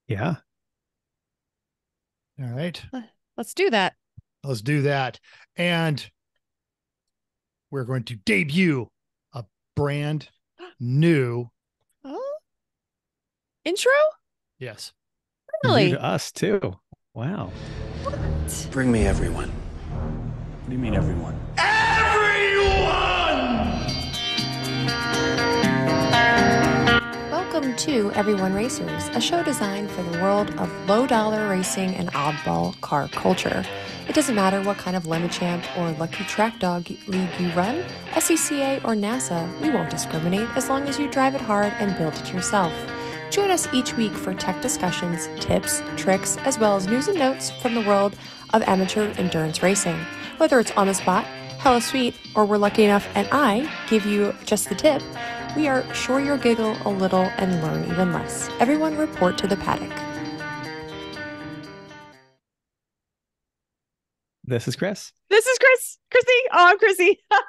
Yeah. All right. Let's do that. Let's do that. And we're going to debut a brand new. Oh, intro? Yes. New Really? to us too. Wow. Bring me everyone. What do you mean, everyone? Welcome to Everyone Racers, a show designed for the world of low-dollar racing and oddball car culture. It doesn't matter what kind of Lemachamp or Lucky Track Dog league you run, SCCA or NASA, we won't discriminate as long as you drive it hard and build it yourself. Join us each week for tech discussions, tips, tricks, as well as news and notes from the world of amateur endurance racing. Whether it's on the spot, hella sweet, or we're lucky enough and I give you just the tip, we are sure you'll giggle a little and learn even less. Everyone report to the paddock. This is Chris. This is Chrissy. Oh, I'm Chrissy. I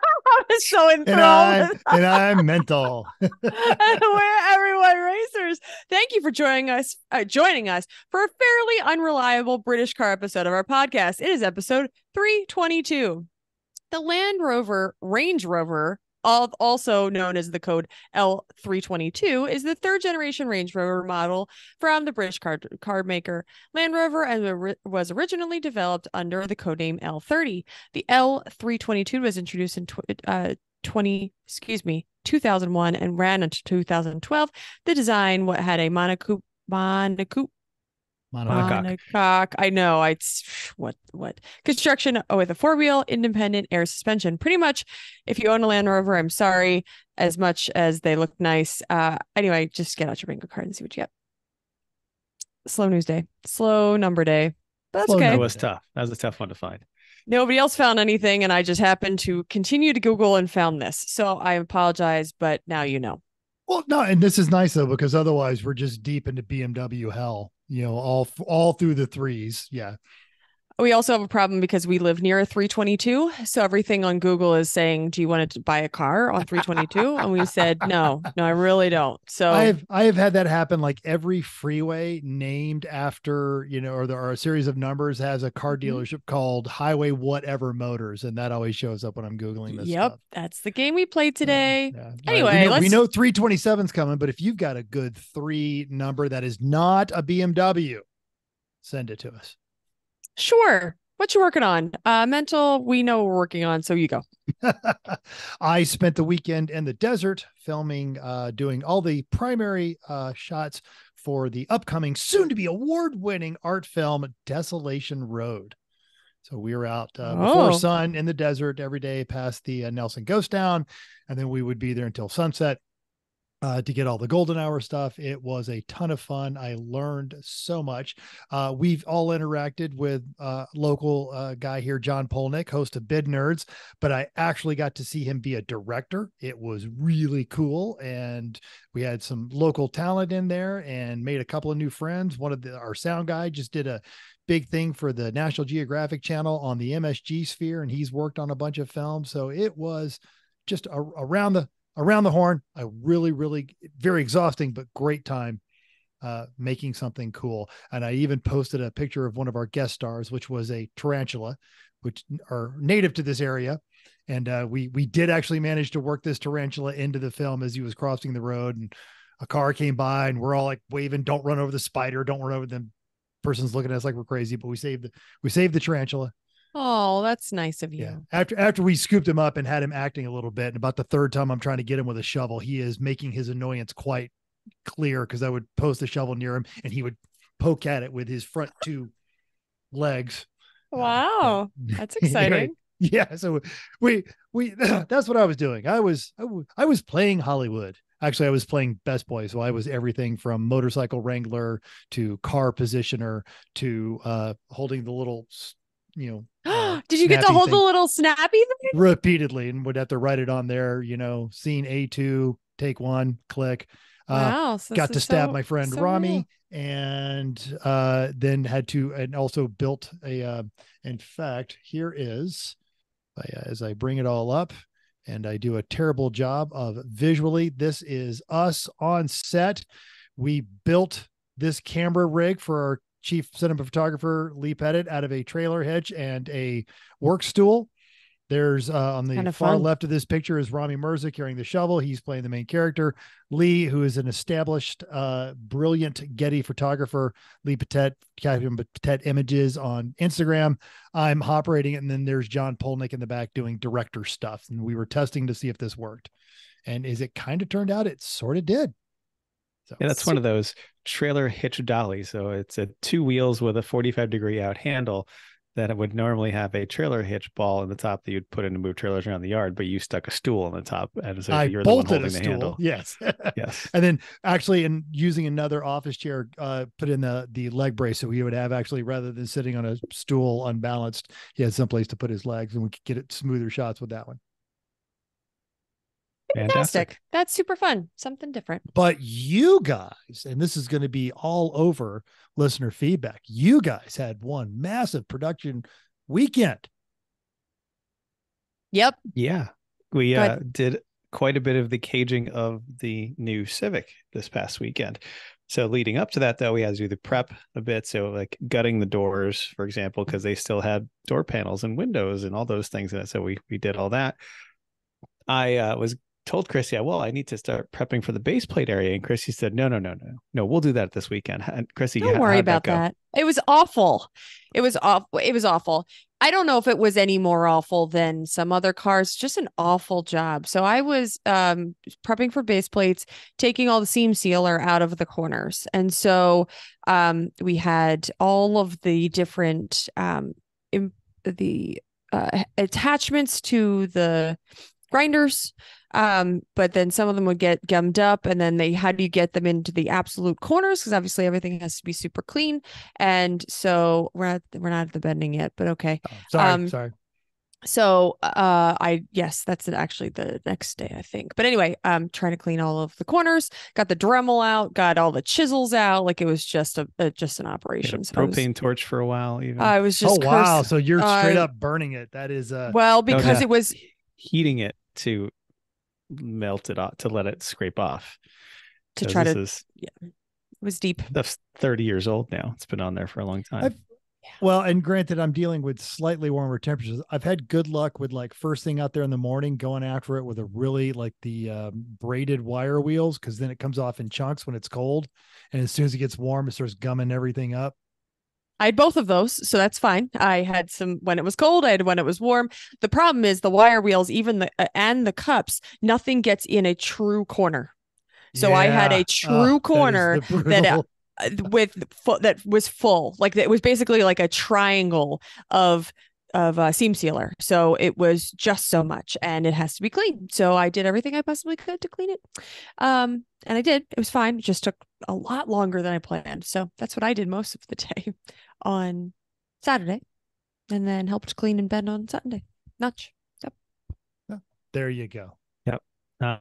was so enthralled. And I'm mental. We're Everyone Racers. Thank you for joining us for a fairly unreliable British car episode of our podcast. It is episode 322. The Land Rover Range Rover, also known as the code L322, is the third generation Range Rover model from the British car maker Land Rover and was originally developed under the codename L30. The L322 was introduced in 2001 and ran until 2012. The design had a monocoque. Monocoque. I know. What construction with a four-wheel independent air suspension. Pretty much, if you own a Land Rover, I'm sorry. As much as they look nice, anyway, just get out your bingo card and see what you get. Slow news day, slow number day. But that's okay. That was tough. That was a tough one to find. Nobody else found anything, and I just happened to continue to Google and found this. So I apologize, but now you know. Well, no, and this is nice though, because otherwise we're just deep into BMW hell, all through the threes. Yeah. We also have a problem because we live near a 322. So everything on Google is saying, do you want to buy a car on 322? And we said, no, I really don't. So I have had that happen. Like every freeway named after, or there are a series of numbers has a car dealership called Highway Whatever Motors. And that always shows up when I'm Googling this stuff. That's the game we played today. Yeah. Anyway, we know 327's coming, but if you've got a good 3 number that is not a BMW, send it to us. Sure. What you working on? Mental, we know what we're working on, so you go. I spent the weekend in the desert filming, doing all the primary shots for the upcoming, soon-to-be award-winning art film, Desolation Road. So we were out before sun in the desert every day past the Nelson Ghost Town, and then we would be there until sunset. To get all the golden hour stuff. It was a ton of fun. I learned so much. We've all interacted with local guy here, John Polnick, host of Bid Nerds, but I actually got to see him be a director. It was really cool. And we had some local talent in there and made a couple of new friends. One of our sound guy just did a big thing for the National Geographic Channel on the MSG sphere, and he's worked on a bunch of films. So it was just around the horn, a really, really very exhausting, but great time making something cool. And I even posted a picture of one of our guest stars, which was a tarantula, which are native to this area. And we did actually manage to work this tarantula into the film as he was crossing the road, and a car came by and we're all like waving, don't run over the spider, don't run over them. Person's looking at us like we're crazy, but we saved the tarantula. Oh, that's nice of you. Yeah. After we scooped him up and had him acting a little bit, and about the third time I'm trying to get him with a shovel, he is making his annoyance quite clear, because I would post the shovel near him and he would poke at it with his front 2 legs. Wow. That's exciting. Yeah. So we that's what I was doing. I was playing Hollywood. Actually, I was playing Best Boy. So I was everything from motorcycle wrangler to car positioner to holding the little, did you get to hold the little snappy thing? Repeatedly, and would have to write it on there, scene A2, take 1, click. Wow. So got to stab my friend Rami, cool. And then had to, and also built in fact, here is, as I bring it all up, and I do a terrible job of visually, this is us on set. We built this camera rig for our chief cinematographer, Lee Pettit, out of a trailer hitch and a work stool. There's on the Kinda far fun. left of this picture is Rami Mirza carrying the shovel. He's playing the main character. Lee, who is an established, brilliant Getty photographer, Lee Patet, Captain Patet Images on Instagram. I'm operating it. And then there's John Polnick in the back doing director stuff. And we were testing to see if this worked. And as it kind of turned out, it sort of did. So Yeah, that's one of those trailer hitch dollies. So it's a 2 wheels with a 45-degree out handle that it would normally have a trailer hitch ball in the top that you'd put in to move trailers around the yard, but you stuck a stool on the top. And so you're the one bolted holding a the stool. handle. Yes. Yes. And then actually in using another office chair, put in the leg brace. So he would have actually, rather than sitting on a stool unbalanced, he had someplace to put his legs, and we could get it smoother shots with that one. Fantastic. That's super fun. Something different. But you guys, and this is going to be all over listener feedback, you guys had one massive production weekend. Yep. Yeah. We Go ahead. did quite a bit of the caging of the new Civic this past weekend. So leading up to that, though, we had to do the prep a bit. So like gutting the doors, for example, because they still had door panels and windows and all those things in it. So we did all that. I was told Chrissy, well, I need to start prepping for the base plate area. And Chrissy said, no, we'll do that this weekend. And Chrissy, Don't worry about that. It was awful. It was awful. I don't know if it was any more awful than some other cars, just an awful job. So I was prepping for base plates, taking all the seam sealer out of the corners. And so we had all of the different attachments to the grinders, but then some of them would get gummed up, and then how do you get them into the absolute corners, because obviously everything has to be super clean. And so we're not at the bending yet, but okay. Sorry. So that's actually the next day, I think. But anyway, trying to clean all of the corners, got the Dremel out, got all the chisels out. Like it was just an operation. So propane torch for a while even. I was just wow. So you're straight up burning it. That is well, because it was heating it to melt it off, to let it scrape off. To try to it was deep. That's 30 years old now. It's been on there for a long time. Well, and granted, I'm dealing with slightly warmer temperatures. I've had good luck with like first thing out there in the morning, going after it with a really like the braided wire wheels, because then it comes off in chunks when it's cold. And as soon as it gets warm, it starts gumming everything up. I had both of those, so that's fine. I had some when it was cold, I had when it was warm. The problem is the wire wheels, even and the cups, nothing gets in a true corner. So I had a true corner that was full. Like it was basically like a triangle of seam sealer. So it was just so much, and it has to be clean. So I did everything I possibly could to clean it. And I did. It was fine. It just took a lot longer than I planned. So that's what I did most of the day on Saturday, and then helped clean and bend on Sunday. Notch. Yep. There you go. Yep.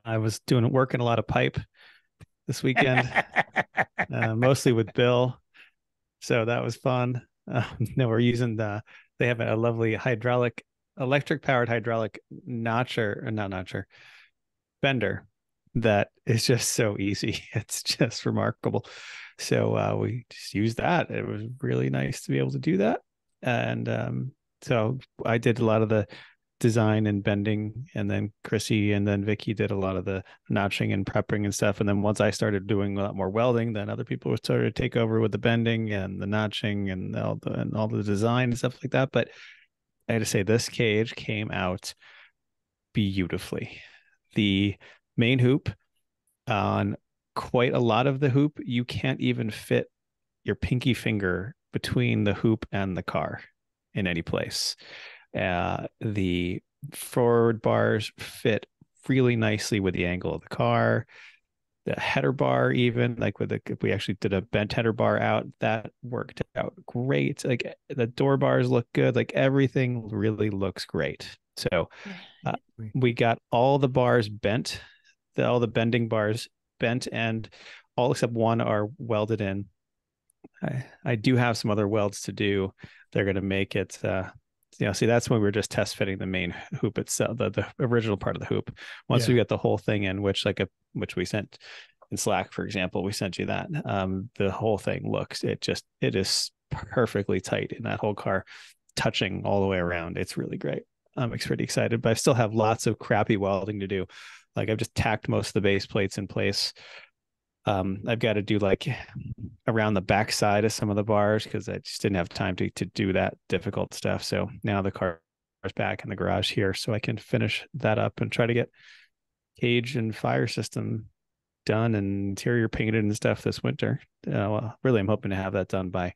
I was working a lot of pipe this weekend, mostly with Bill. So that was fun. No, we're using they have a lovely electric powered hydraulic bender that is just so easy. It's just remarkable. So we just used that. It was really nice to be able to do that. And so I did a lot of the design and bending, and then Chrissy and then Vicky did a lot of the notching and prepping and stuff. And then once I started doing a lot more welding, then other people started to take over with the bending and the notching and all the design and stuff like that. But I had to say, this cage came out beautifully. The main hoop, on quite a lot of the hoop, you can't even fit your pinky finger between the hoop and the car in any place. The forward bars fit really nicely with the angle of the car. The header bar, even like if we actually did a bent header bar out, that worked out great. Like the door bars look good. Like everything really looks great. So we got all the bars bent, all the bending bars bent, and all except one are welded in. I do have some other welds to do. They're going to make it see, that's when we were just test fitting the main hoop itself, the original part of the hoop. Once we got the whole thing in, which we sent in Slack, for example, we sent you that. The whole thing it is perfectly tight in that whole car, touching all the way around. It's really great. I'm pretty excited, but I still have lots of crappy welding to do. Like I've just tacked most of the base plates in place. I've got to do like around the back side of some of the bars because I just didn't have time to do that difficult stuff. So now the car is back in the garage here, so I can finish that up and try to get cage and fire system done and interior painted and stuff this winter. Well, really, I'm hoping to have that done by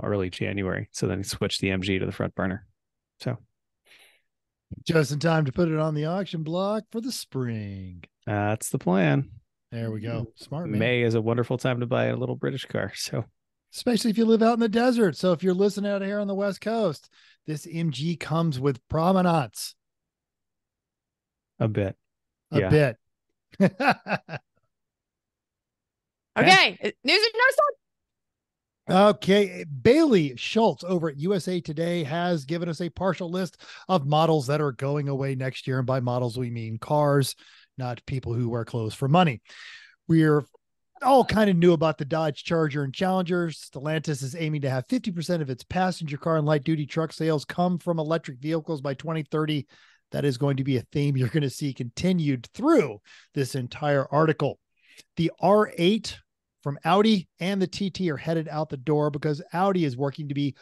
early January. So then switch the MG to the front burner. So just in time to put it on the auction block for the spring. That's the plan. There we go. Smart, man. May is a wonderful time to buy a little British car. So, especially if you live out in the desert. So if you're listening out here on the West Coast, this MG comes with provenance. A bit. A bit. Okay. News and notes. Okay. Bailey Schultz over at USA Today has given us a partial list of models that are going away next year. And by models, we mean cars, not people who wear clothes for money. We're all kind of knew about the Dodge Charger and Challenger. Stellantis is aiming to have 50% of its passenger car and light duty truck sales come from electric vehicles by 2030. That is going to be a theme you're going to see continued through this entire article. The R8 from Audi and the TT are headed out the door because Audi is working to be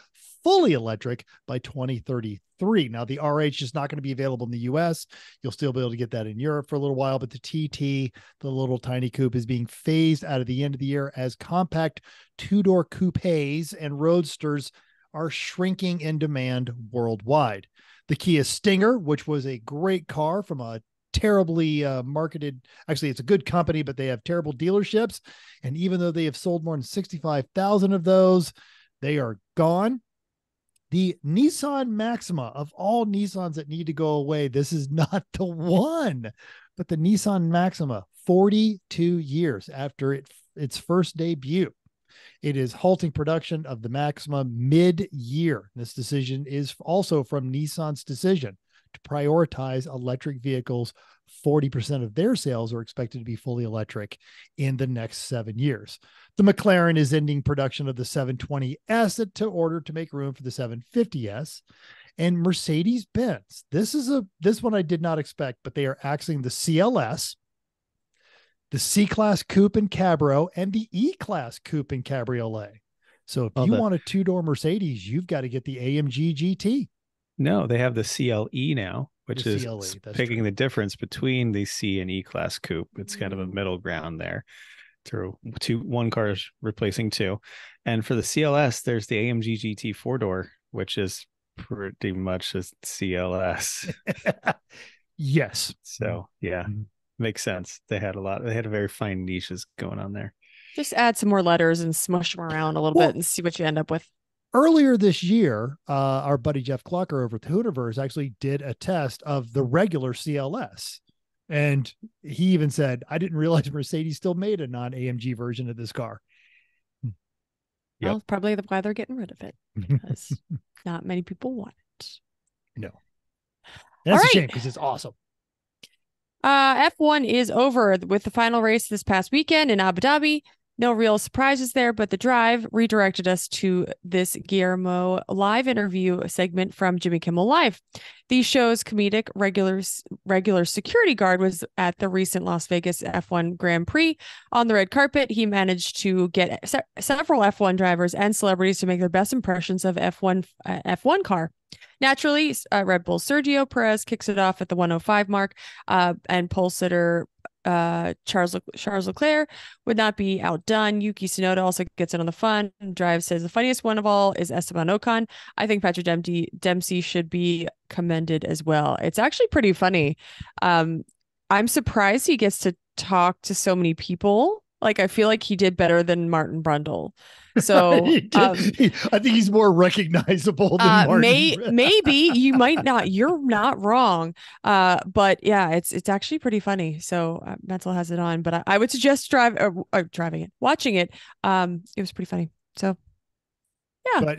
fully electric by 2033. Now, the RH is not going to be available in the US. You'll still be able to get that in Europe for a little while, but the TT, the little tiny coupe, is being phased out of the end of the year as compact two-door coupes and roadsters are shrinking in demand worldwide. The Kia Stinger, which was a great car from a terribly marketed, actually it's a good company, but they have terrible dealerships. And even though they have sold more than 65,000 of those, they are gone. The Nissan Maxima, of all Nissans that need to go away, this is not the one, but the Nissan Maxima, 42 years after its first debut. It is halting production of the Maxima mid-year. This decision is also from Nissan's decision to prioritize electric vehicles. 40% of their sales are expected to be fully electric in the next 7 years. The McLaren is ending production of the 720S to order to make room for the 750S. And Mercedes-Benz, this one I did not expect, but they are axing the CLS, the C-Class Coupe and Cabrio, and the E-Class Coupe and Cabriolet. So if you want a two-door Mercedes, you've got to get the AMG GT. No, they have the CLE now, which is picking the difference between the C and E-Class Coupe. It's kind of a middle ground there. One car is replacing two. And for the CLS, there's the AMG GT four-door, which is pretty much a CLS. Yes. So, yeah. Makes sense. They had very fine niches going on there. Just add some more letters and smush them around a little bit and see what you end up with. Earlier this year, our buddy Jeff Clucker over at the Hooniverse actually did a test of the regular CLS. And he even said, I didn't realize Mercedes still made a non-AMG version of this car. Yep. Well, probably why they're getting rid of it, because not many people want it. No. And that's a shame because it's awesome. F1 is over with the final race this past weekend in Abu Dhabi. No real surprises there, but the drive redirected us to this Guillermo live interview segment from Jimmy Kimmel Live. The show's comedic regular security guard was at the recent Las Vegas F1 Grand Prix. On the red carpet, he managed to get several F1 drivers and celebrities to make their best impressions of F1 car. Naturally, Red Bull's Sergio Perez kicks it off at the 105 mark, and pole sitter Charles Leclerc would not be outdone. Yuki Tsunoda also gets in on the fun. Drive says the funniest one of all is Esteban Ocon. I think Patrick Dempsey should be commended as well. It's actually pretty funny. I'm surprised he gets to talk to so many people. Like, I feel like he did better than Martin Brundle. So I think he's more recognizable than Martin. Maybe you might not. You're not wrong. But yeah, it's actually pretty funny. So Mental has it on, but I would suggest watching it. It was pretty funny. So Yeah. But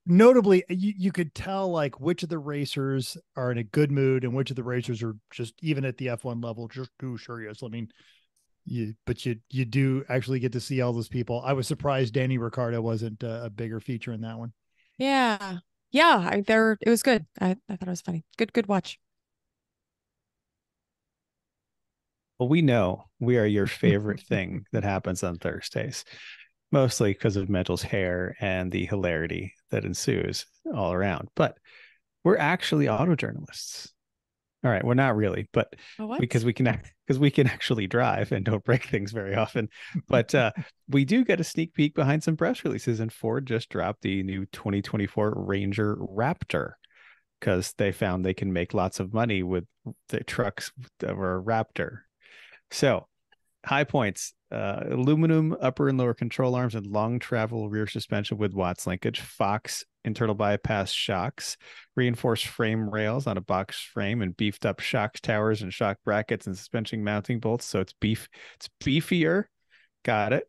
notably, you could tell like which of the racers are in a good mood and which of the racers are just even at the F1 level, just too serious. I mean, you do actually get to see all those people. I was surprised Danny Ricciardo wasn't a bigger feature in that one. Yeah. It was good. I thought it was funny. Good watch. Well, we know we are your favorite thing that happens on Thursdays, mostly because of Mental's hair and the hilarity that ensues all around. But we're actually auto journalists. All right, we're not really, but because we can actually drive and don't break things very often. But we do get a sneak peek behind some press releases, and Ford just dropped the new 2024 Ranger Raptor because they found they can make lots of money with the trucks that were Raptor. So high points, aluminum upper and lower control arms and long travel rear suspension with Watts linkage, Fox internal bypass shocks, reinforced frame rails on a box frame, and beefed up shock towers and shock brackets and suspension mounting bolts. So it's beefier. Got it.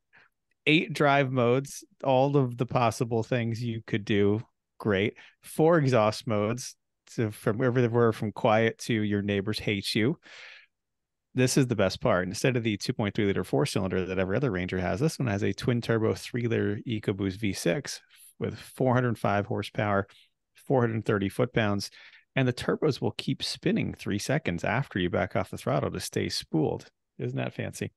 8 drive modes, all of the possible things you could do. Great. 4 exhaust modes. So from everywhere from quiet to your neighbors hate you. This is the best part. Instead of the 2.3 liter 4-cylinder that every other Ranger has, this one has a twin turbo 3-liter EcoBoost V6 with 405 horsepower, 430 foot-pounds, and the turbos will keep spinning 3 seconds after you back off the throttle to stay spooled. Isn't that fancy?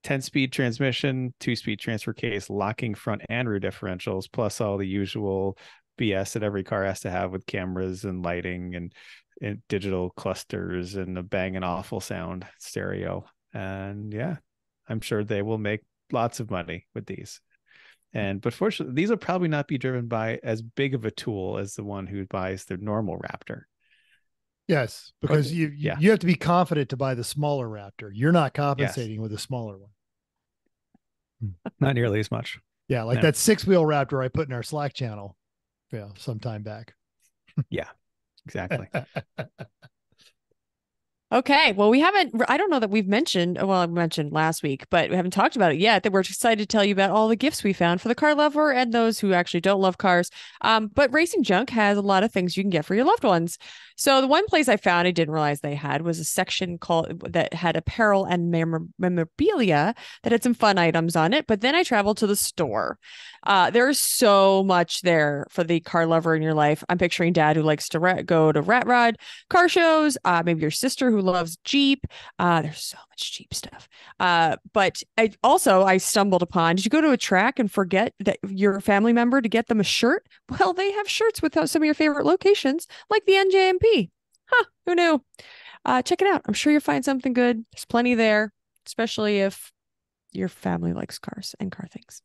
10-speed transmission, 2-speed transfer case, locking front and rear differentials, plus all the usual BS that every car has to have with cameras and lighting and digital clusters and a Bang & Awful sound stereo. And yeah, I'm sure they will make lots of money with these. But fortunately, these will probably not be driven by as big of a tool as the one who buys the normal Raptor. Yes, because you have to be confident to buy the smaller Raptor. You're not compensating with a smaller one. Not nearly as much. Yeah, like that 6-wheel Raptor I put in our Slack channel some time back. Yeah, exactly. Okay. Well, I don't know that we've mentioned, I mentioned last week, but we haven't talked about it yet, that we're excited to tell you about all the gifts we found for the car lover and those who actually don't love cars. But Racing Junk has a lot of things you can get for your loved ones. So the one place I found I didn't realize they had was a section that had apparel and memorabilia that had some fun items on it. But then I traveled to the store. There's so much there for the car lover in your life. I'm picturing dad who likes to go to rat rod car shows, maybe your sister who loves Jeep. There's so much Jeep stuff. But I stumbled upon, did you go to a track and forget that your family member to get them a shirt? Well, they have shirts with some of your favorite locations, like the NJMP. Huh, who knew? Check it out. I'm sure you'll find something good. There's plenty there, especially if your family likes cars and car things.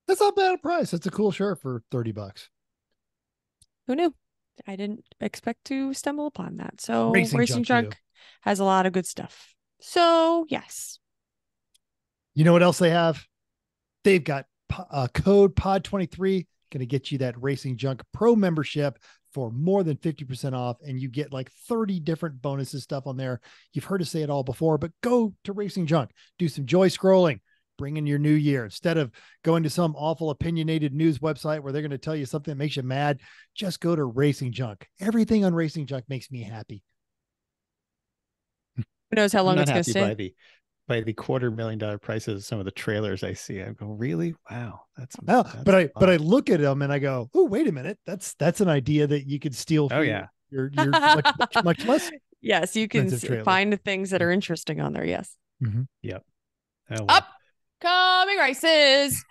That's not bad a price. That's a cool shirt for $30. Who knew? I didn't expect to stumble upon that. So Racing Junk has a lot of good stuff. So yes. You know what else they have? They've got code POD23 going to get you that Racing Junk Pro membership for more than 50% off. And you get like 30 different bonuses stuff on there. You've heard us say it all before, but go to Racing Junk, do some joy scrolling. Bring in your new year. Instead of going to some awful opinionated news website where they're going to tell you something that makes you mad, just go to Racing Junk. Everything on Racing Junk makes me happy. Who knows how long it's going to stay? By the $250,000 prices of some of the trailers I see, I go, really? Wow, that's but I look at them and I go, oh, wait a minute, that's an idea that you could steal. Your much less. Yes, you can find the things that are interesting on there. Yes. Mm-hmm. Yep. Oh, well. Upcoming races.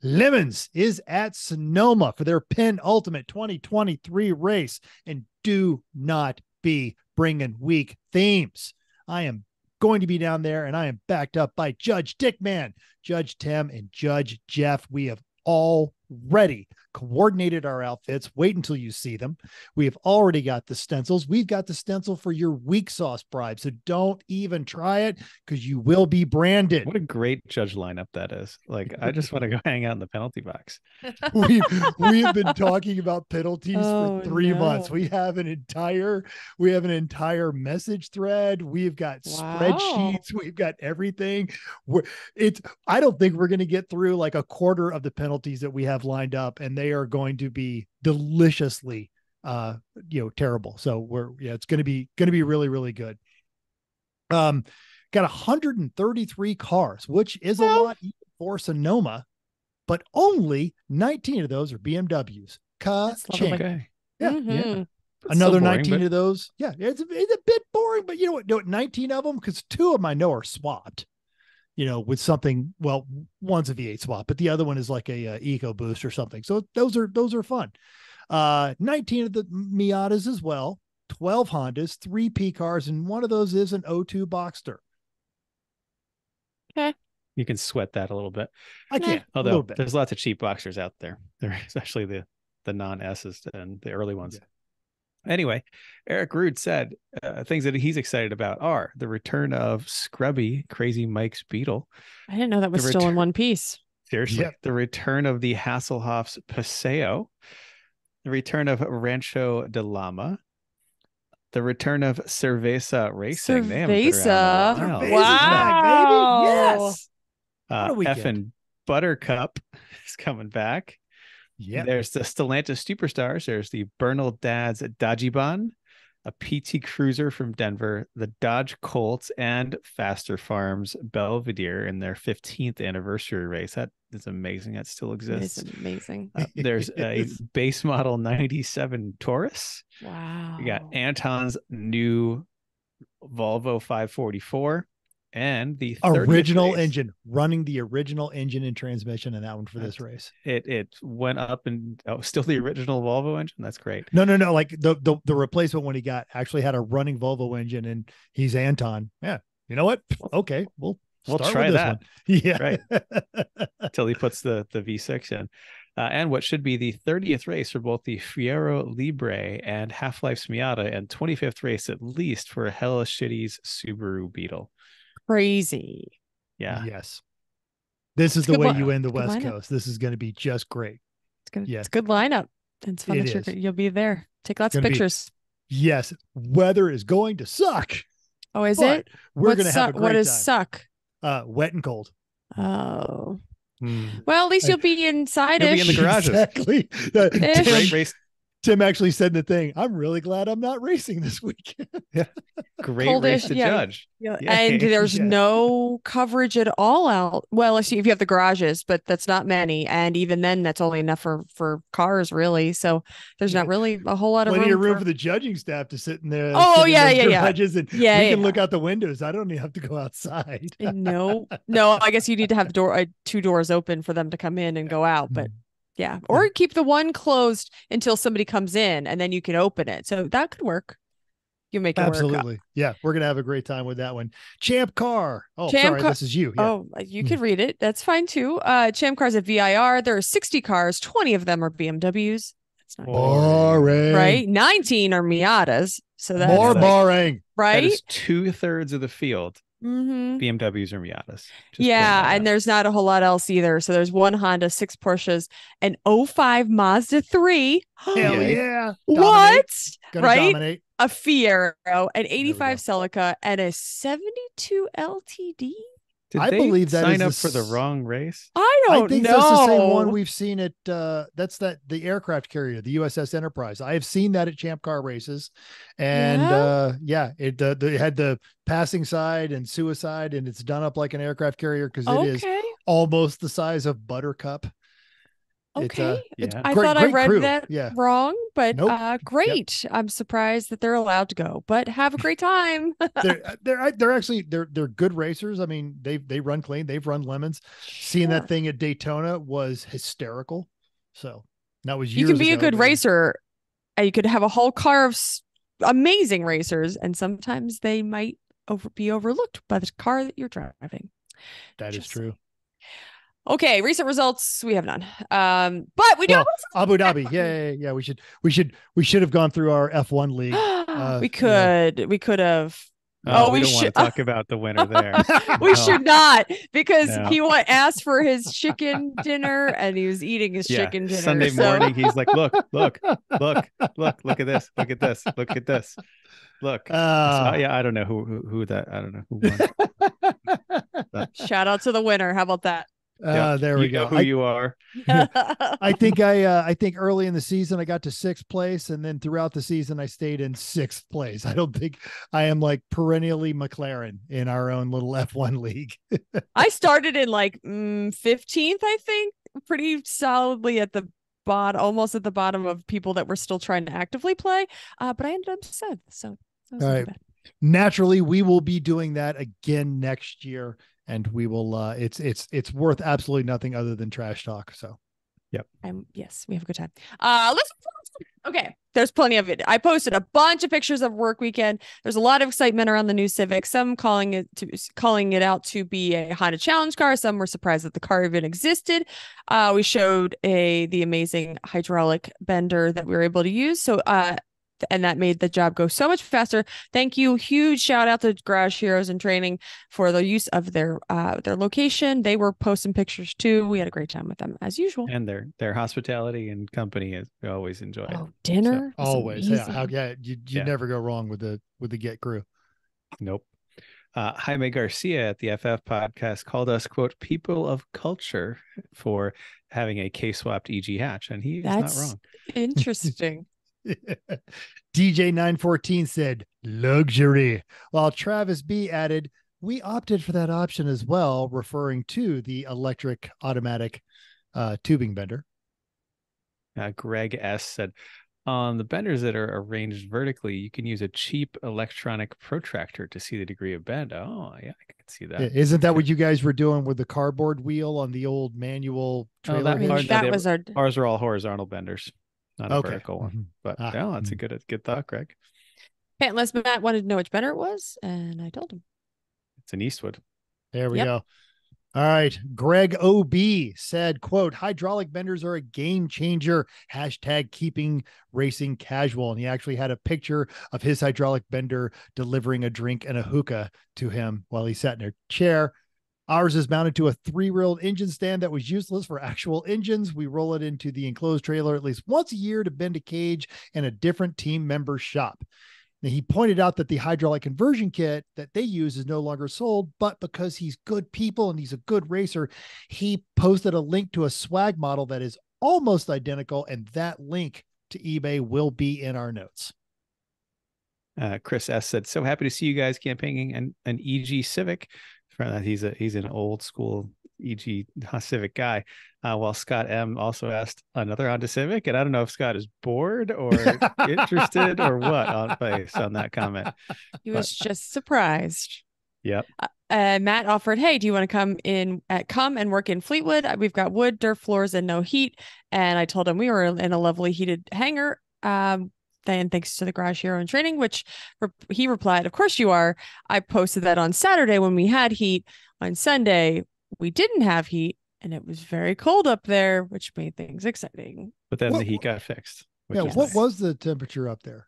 Lemons is at Sonoma for their penultimate 2023 race, and do not be bringing weak themes. I am going to be down there, and I am backed up by Judge Dickman, Judge Tim, and Judge Jeff. We have already coordinated our outfits. Wait until you see them. We have already got the stencils. We've got the stencil for your weak sauce bribe. So don't even try it because you will be branded. What a great judge lineup that is. Like, I just want to go hang out in the penalty box. We've been talking about penalties Oh, for 3 months. no. We have an entire message thread. We've got spreadsheets. We've got everything. I don't think we're going to get through like a quarter of the penalties that we have lined up, and they are going to be deliciously terrible. So it's going to be really, really good. Got 133 cars, which is a lot for Sonoma, but only 19 of those are BMWs. Okay. Yeah. Mhm. Yeah. That's Another so boring, 19 of those. Yeah. It's a bit boring, but you know what? No, 19 of them, because 2 of them I know are swapped, with something. Well, one's a V8 swap, but the other one is like a EcoBoost or something. So those are fun. 19 of the Miatas as well, 12 Hondas, 3 P cars, and one of those is an O2 Boxster. Okay. You can sweat that a little bit. I can, a Although little bit. there's lots of cheap boxers out there. They're especially the non-S's and the early ones. Yeah. Anyway, Eric Rude said things that he's excited about are the return of Scrubby Crazy Mike's Beetle. I didn't know that was still in one piece. Seriously. Yep. The return of the Hasselhoff's Paseo. The return of Rancho de Lama. The return of Cerveza Racing. Cerveza. Wow. Baby. Yes. Effing Buttercup is coming back. Yeah. There's the Stellantis Superstars. There's the Bernal Dad's Dajiban, a PT Cruiser from Denver, the Dodge Colts, and Faster Farms Belvedere in their 15th anniversary race. That is amazing. That still exists. It's amazing. There's a base model 97 Taurus. Wow. You got Anton's new Volvo 544 and the original engine, running the original engine and transmission in that one for this race. It went up and still the original Volvo engine. That's great. No. Like the replacement when he actually had a running Volvo engine, and he's Anton. Yeah. You know what? Okay. We'll try that. One. Yeah. Right. Until he puts the V6 in. And what should be the 30th race for both the Fiero Libre and Half-Life's Miata, and 25th race at least for Hella Shitty's Subaru Beetle. Crazy. Yeah. Yes. This is the way you end the West Coast. This is going to be just great. It's good. Yeah. It's a good lineup. It's fun that you'll be there. Take lots of pictures. Yes. Weather is going to suck. Oh, is it? We're going to have a great time. What does suck? Wet and cold. Oh. Well, at least you'll be inside. You'll be in the garages. Exactly. Great race. Tim actually said the thing. I'm really glad I'm not racing this weekend. Yeah. Great race to judge. Yeah. And there's no coverage at all out. Well, if you have the garages, but that's not many. And even then, that's only enough for cars, really. So there's not really a whole lot of room for the judging staff to sit in there. Oh, yeah. Garages and we can look out the windows. I don't even have to go outside. No. I guess you need to have 2 doors open for them to come in and go out. But yeah. Or keep the one closed until somebody comes in and then you can open it. So that could work. You make it absolutely work. Yeah, we're gonna have a great time with that one. Champ Car. Oh, sorry, this is you. Yeah. Oh, you could read it. That's fine too. Champ Car's at VIR. There are 60 cars. 20 of them are BMWs. That's not boring, right? 19 are Miatas. So that's more boring, right? That is 2/3 of the field. BMWs or Miatas. And there's not a whole lot else either. So there's 1 Honda, 6 Porsches, an 05 Mazda 3. Hell yeah. What? Right? Dominate. A Fiero, an 85 Celica, and a 72 LTD. I believe that sign up for the wrong race. I think know. That's the same one we've seen at the aircraft carrier, the USS Enterprise. I have seen that at Champ Car races, and it had the passing side and suicide, and it's done up like an aircraft carrier because it is almost the size of Buttercup. Okay. I great, thought I read crew. that wrong, but great. Yep. I'm surprised that they're allowed to go, but have a great time. they're actually good racers. I mean, they run clean. They've run lemons. Seeing that thing at Daytona was hysterical. So that was years You can be ago, a good racer. You could have a whole car of amazing racers, and sometimes they might be overlooked by the car that you're driving. That is true. Okay, recent results we have none. But we do Well, Abu Dhabi. Yeah. We should have gone through our F1 league. We could have. Oh, Oh, we we don't want to should. talk about the winner there. We No. should not, because No. he asked for his chicken dinner and he was eating his chicken dinner. Sunday morning, he's like, look at this, look at this, look at this, look. Yeah, I don't know who that. I don't know who won. Shout out to the winner. How about that? There we go. Know who you are. I think early in the season I got to 6th place, and then throughout the season I stayed in 6th place. I don't think I am like perennially McLaren in our own little F1 league. I started in like 15th, I think, pretty solidly at the bottom, almost at the bottom of people that were still trying to actively play. But I ended up 7th, so that was all not right. bad. Naturally, we will be doing that again next year, and we will. It's worth absolutely nothing other than trash talk. So, yep. Yes, we have a good time. Okay, there's plenty of it. I posted a bunch of pictures of work weekend. There's a lot of excitement around the new Civic. Some calling it out to be a Honda Challenge car. Some were surprised that the car even existed. We showed the amazing hydraulic bender that we were able to use. So and that made the job go so much faster. Thank you. Huge shout out to Garage Heroes and Training for the use of their location. They were posting pictures too. We had a great time with them as usual. And their hospitality and company is, we always enjoy it. Dinner. So, always. Amazing. You never go wrong with the Get Crew. Nope. Jaime Garcia at the FF podcast called us, quote, people of culture for having a K-swapped EG hatch. And he's not wrong. Interesting. DJ914 said luxury, while Travis B added, we opted for that option as well, referring to the electric automatic tubing bender. Greg S said, on the benders that are arranged vertically, you can use a cheap electronic protractor to see the degree of bend. Oh, yeah, I can see that. Isn't that what you guys were doing with the cardboard wheel on the old manual trailer? Ours are all horizontal benders. Not a vertical one, but that's a good thought, Greg. Pantless Matt wanted to know which bender it was, and I told him. It's an Eastwood. There we go. All right. Greg OB said, quote, hydraulic benders are a game changer. # keeping racing casual. And he actually had a picture of his hydraulic bender delivering a drink and a hookah to him while he sat in a chair. Ours is mounted to a 3-railed engine stand that was useless for actual engines. We roll it into the enclosed trailer at least once a year to bend a cage in a different team member's shop. Now, he pointed out that the hydraulic conversion kit that they use is no longer sold, but because he's good people and he's a good racer, he posted a link to a swag model that is almost identical, and that link to eBay will be in our notes. Chris S said, so happy to see you guys campaigning an EG Civic. He's an old school EG Civic guy. While Scott M also asked another Honda Civic, and I don't know if Scott is bored or interested or what based on that comment. He was just surprised. Yep. Matt offered, hey, do you want to come and work in Fleetwood? We've got wood, dirt floors, and no heat. And I told him we were in a lovely heated hangar. Then thanks to the Garage Hero and Training, which he replied, of course you are. I posted that on Saturday when we had heat. On Sunday, we didn't have heat, and it was very cold up there, which made things exciting. But then the heat got fixed. What was the temperature up there?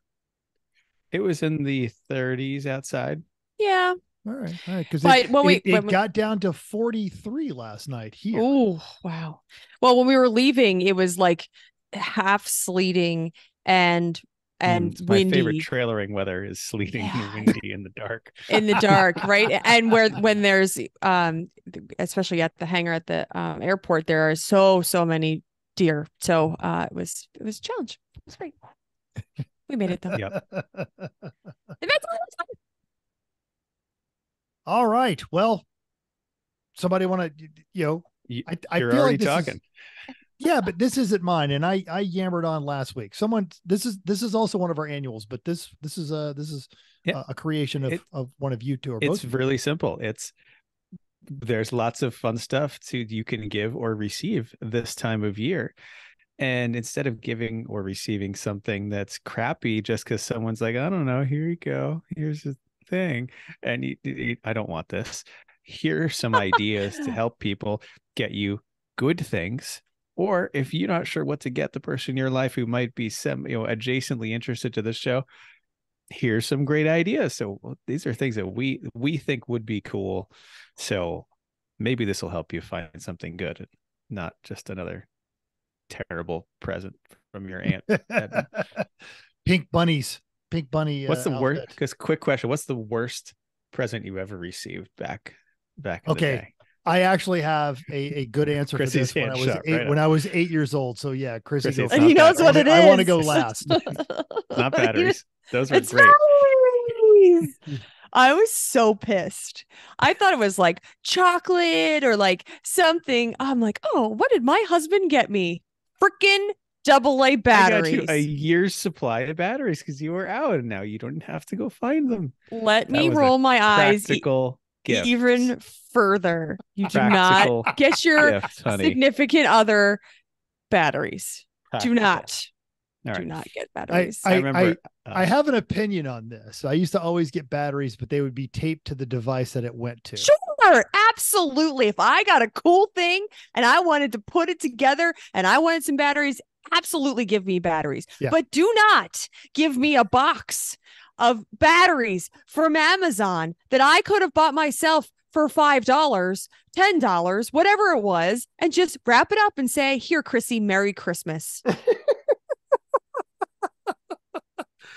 It was in the 30s outside. Yeah. All right. Because it got down to 43 last night here. Oh, wow. Well, when we were leaving, it was like half sleeting and it's windy. My favorite trailering weather is sleeting and windy in the dark. In the dark, right? And when there's especially at the hangar at the airport, there are so many deer. So it was a challenge. It was great. We made it though. Yep. All right. Well, somebody want to, I You're feel already like this talking. Yeah, but this isn't mine, and I yammered on last week. This is also one of our annuals, but this is a creation of one of you two or both. It's really simple. There's lots of fun stuff you can give or receive this time of year, and instead of giving or receiving something that's crappy just because someone's like, I don't know, here you go, here's the thing, and I don't want this. here are some ideas to help people get you good things. Or if you're not sure what to get the person in your life who might be adjacently interested to this show, here's some great ideas. So these are things that we think would be cool. So maybe this will help you find something good, not just another terrible present from your aunt. Pink bunnies. Pink bunny. What's the worst? Outfit. Because quick question: what's the worst present you ever received back in the day? I actually have a good answer for this when I was 8 years old. So yeah, Chrissy goes. And he knows what it is. I want to go last. Not batteries. Those are it's great. Batteries. I was so pissed. I thought it was like chocolate or like something. I'm like, oh, what did my husband get me? Freaking AA batteries. I got you a year's supply of batteries because you were out, and now you don't have to go find them. Let me roll my eyes gift. even further. You do not get your gift, significant other batteries. Do not. All do right. not get batteries. I remember. I have an opinion on this. I used to always get batteries, but they would be taped to the device that it went to. Sure, absolutely. If I got a cool thing and I wanted to put it together and I wanted some batteries, absolutely give me batteries. Yeah. But do not give me a box of batteries from Amazon that I could have bought myself for $5, $10, whatever it was, and just wrap it up and say, here, Chrissy, Merry Christmas.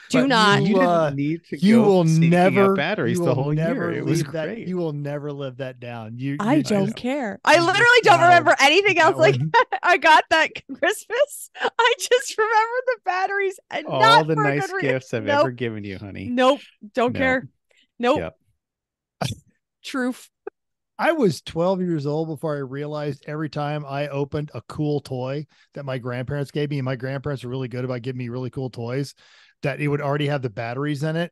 Do not. You didn't need to you go will seeking never out batteries the whole year. It was that, great. you will never live that down. I don't care. I literally don't remember anything else. Like I got that Christmas. I just remember the batteries and all not the for nice good gifts I've nope. ever given you, honey. Nope. Don't No. care. Nope. Yep. Truth. I was 12 years old before I realized every time I opened a cool toy that my grandparents gave me, and my grandparents are really good about giving me really cool toys, that it would already have the batteries in it.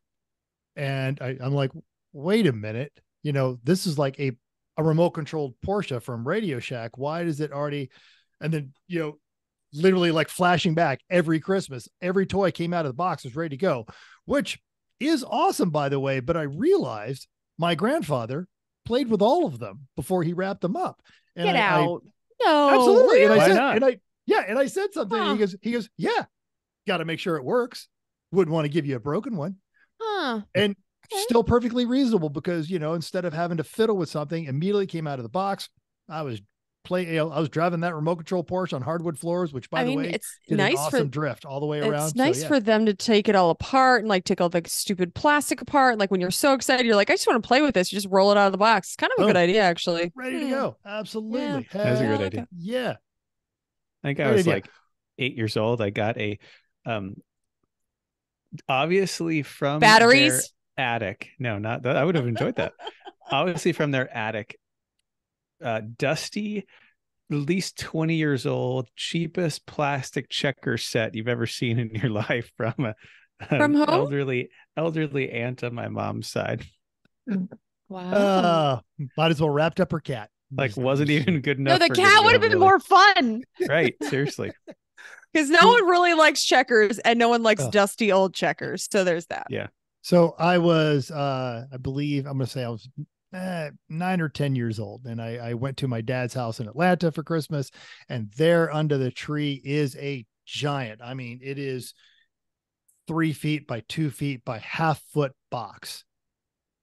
And I'm like, wait a minute, this is like a remote controlled Porsche from Radio Shack. Why does it already? And then, literally like flashing back every Christmas, every toy came out of the box, was ready to go, which is awesome, by the way. But I realized my grandfather played with all of them before he wrapped them up. And Get out. No. Absolutely. And Why I said, not? and I said something. Huh. And he goes, yeah, got to make sure it works. Wouldn't want to give you a broken one. Huh. And Okay. still perfectly reasonable because, instead of having to fiddle with something, immediately came out of the box. I was driving that remote control Porsche on hardwood floors, which by the way, it's did nice an awesome drift all the way around. It's nice So, yeah. for them to take it all apart and like take all the stupid plastic apart. Like when you're so excited, you're like, I just want to play with this. You just roll it out of the box. It's kind of a good idea, actually. Ready to go. Absolutely. Yeah. That was a Hell good idea. yeah. I think I Great was idea. like 8 years old. I got a obviously from Batteries? their attic. No, not that. I would have enjoyed that. Obviously from their attic. Dusty, at least 20 years old, cheapest plastic checker set you've ever seen in your life from From home? elderly aunt on my mom's side. Wow. Might as well wrapped up her cat. Like wasn't even good No, enough. the for cat would have been more fun right. Seriously. because no one really likes checkers and no one likes Oh. dusty old checkers. So there's that. Yeah. So I was, I believe I'm going to say I was 9 or 10 years old. And I went to my dad's house in Atlanta for Christmas, and there under the tree is a giant. I mean, it is 3 feet by 2 feet by half-foot box.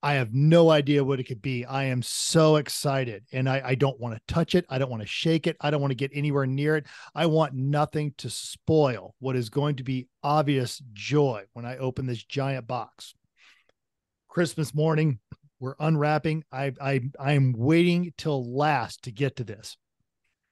I have no idea what it could be. I am so excited, and I don't want to touch it. I don't want to shake it. I don't want to get anywhere near it. I want nothing to spoil what is going to be obvious joy when I open this giant box. Christmas morning, we're unwrapping. I am waiting till last to get to this,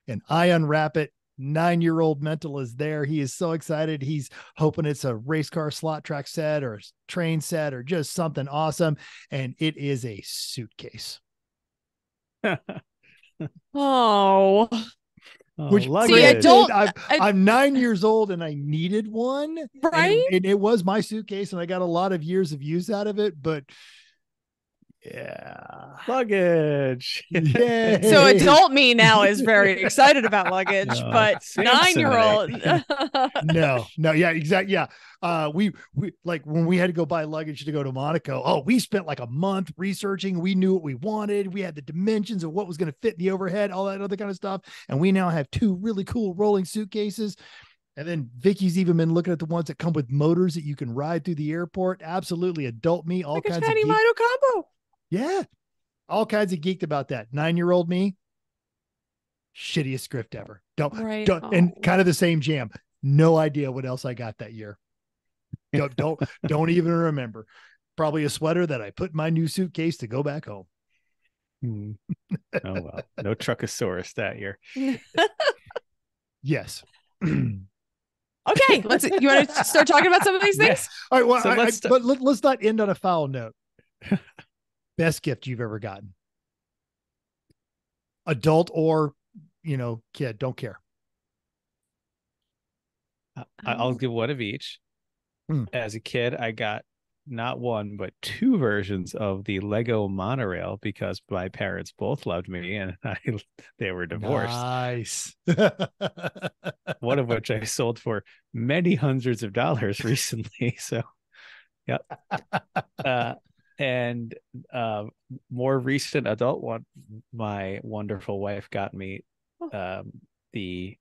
and I unwrap it. 9-year-old mental is there. He is so excited. He's hoping it's a race car slot track set or a train set or just something awesome. And it is a suitcase. Oh, Which luggage. I'm 9 years old and I needed one. Right? And it was my suitcase and I got a lot of years of use out of it. But Yeah. Luggage. Yay. So adult me now is very excited about luggage, No, but Samsonite. 9-year-old. No, yeah, exactly. Yeah. We like when we had to go buy luggage to go to Monaco. Oh, we spent like a month researching. We knew what we wanted. We had the dimensions of what was going to fit in the overhead, all that other kind of stuff. And we now have 2 really cool rolling suitcases. And then Vicky's even been looking at the ones that come with motors that you can ride through the airport. Absolutely. Adult me, all Like a kinds of tiny geek. Mito combo. Yeah. All kinds of geeked about that. 9-year-old me, shittiest script ever. Don't, and kind of the same jam. No idea what else I got that year. Don't even remember. Probably a sweater that I put in my new suitcase to go back home. Oh, well, no Truckosaurus that year. Yes. Okay, you want to start talking about some of these things? All right. Well, So but let's not end on a foul note. Best gift you've ever gotten, adult or kid, don't care. I'll give one of each. As a kid, I got not one but 2 versions of the Lego monorail because my parents both loved me and they were divorced. Nice. One of which I sold for many hundreds of dollars recently. So, yep. And more recent adult one, my wonderful wife got me the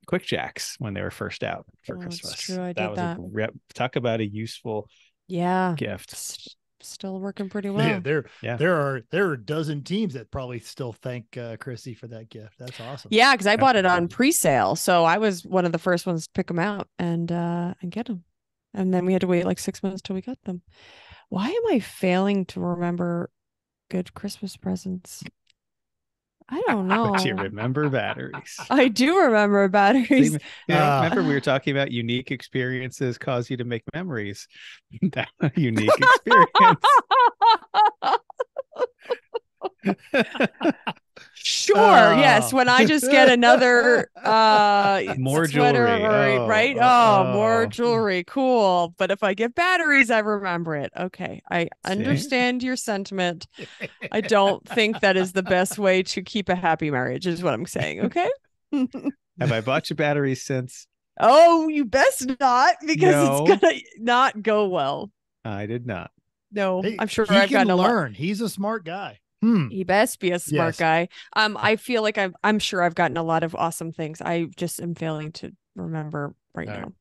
Quick Jacks when they were first out for Christmas. That's true. I did that was talk about a useful gift. Still working pretty well. There are a dozen teams that probably still thank Chrissy for that gift. That's awesome. Yeah, because I bought it on pre-sale, so I was one of the first ones to pick them out and get them, and then we had to wait like 6 months till we got them. Why am I failing to remember good Christmas presents? I don't know. But you remember batteries. I do remember batteries. Remember we were talking about unique experiences cause you to make memories. That unique experience. Sure. Yes. When I just get another more sweater jewelry, right? More jewelry. Cool. But if I get batteries, I remember it. Okay. I understand your sentiment. I don't think that is the best way to keep a happy marriage, is what I'm saying. Okay. Have I bought you batteries since? Oh, you best not, because it's gonna not go well. I did not. No, Hey, I'm sure he I've can gotten learn. He's a smart guy. He best be a smart guy. I feel like I'm sure I've gotten a lot of awesome things. I just am failing to remember right now.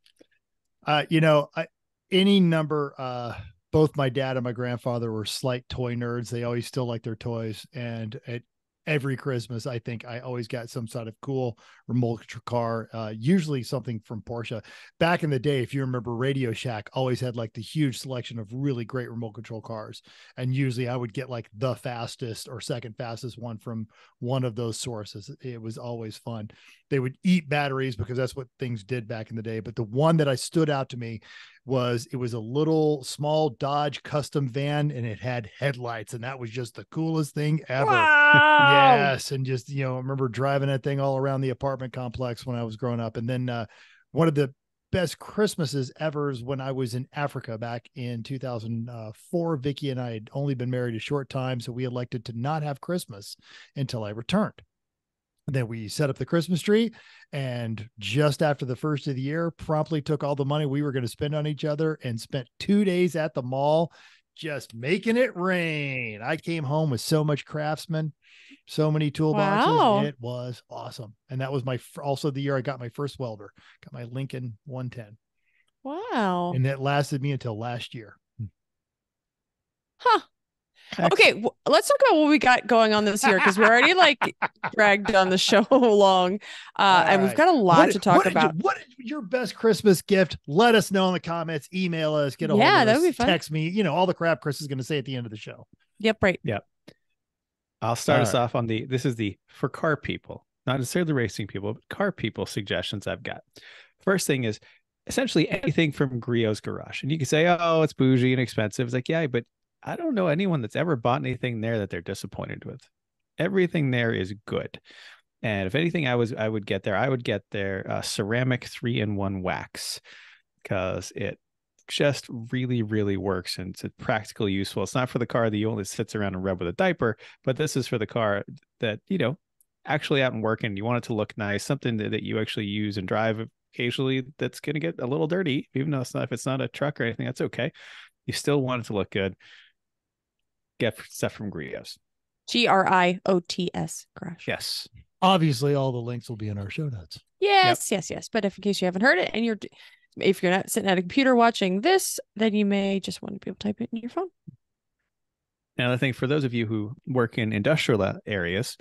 Any number, both my dad and my grandfather were slight toy nerds. They always still like their toys. And at every Christmas, I think I always got some sort of cool remote control car, usually something from Porsche. Back in the day, if you remember, Radio Shack always had like the huge selection of really great remote control cars. And usually I would get like the fastest or second fastest one from one of those sources. It was always fun. They would eat batteries because that's what things did back in the day. But the one that I stood out to me was a little small Dodge custom van, and it had headlights, and that was just the coolest thing ever. Wow. Yes. And just, I remember driving that thing all around the apartment complex when I was growing up. And then one of the best Christmases ever is when I was in Africa back in 2004. Vicky and I had only been married a short time, so we elected to not have Christmas until I returned. Then we set up the Christmas tree, and just after the first of the year, promptly took all the money we were going to spend on each other and spent 2 days at the mall just making it rain. I came home with so much Craftsman, so many toolboxes. Wow. It was awesome. And that was also the year I got my first welder, got my Lincoln 110. Wow. And that lasted me until last year. Huh. Okay, let's talk about what we got going on this year, because we're already like dragged on the show long, and we've got a lot to talk about. What is your best Christmas gift? Let us know in the comments. Email us. Get a hold of us. That would be fun. Text me. All the crap Chris is going to say at the end of the show. Yep. Right. Yep. I'll start us off on this is for car people, not necessarily racing people, but car people suggestions I've got. First thing is essentially anything from Griot's Garage, and you can say, oh, it's bougie and expensive. It's like, yeah, but I don't know anyone that's ever bought anything there that they're disappointed with. Everything there is good. And if anything, I would get their ceramic 3-in-1 wax, because it just really, really works, and it's practically useful. It's not for the car that you only sits around and rub with a diaper, but this is for the car that, actually out and working. You want it to look nice, something that you actually use and drive occasionally that's going to get a little dirty, even though if it's not a truck or anything, that's okay. You still want it to look good. Get stuff from Griots. GRIOTS, Garage. Yes. Obviously, all the links will be in our show notes. Yes. But if in case you haven't heard it, and if you're not sitting at a computer watching this, then you may just want to be able to type it in your phone. Now, the thing for those of you who work in industrial areas,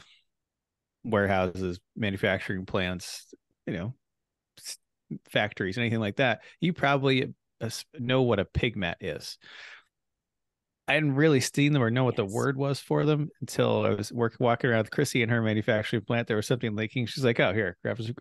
warehouses, manufacturing plants, factories, anything like that, you probably know what a pig mat is. I hadn't really seen them or know what the word was for them until I was walking around with Chrissy in her manufacturing plant. There was something leaking. She's like, "Oh, here,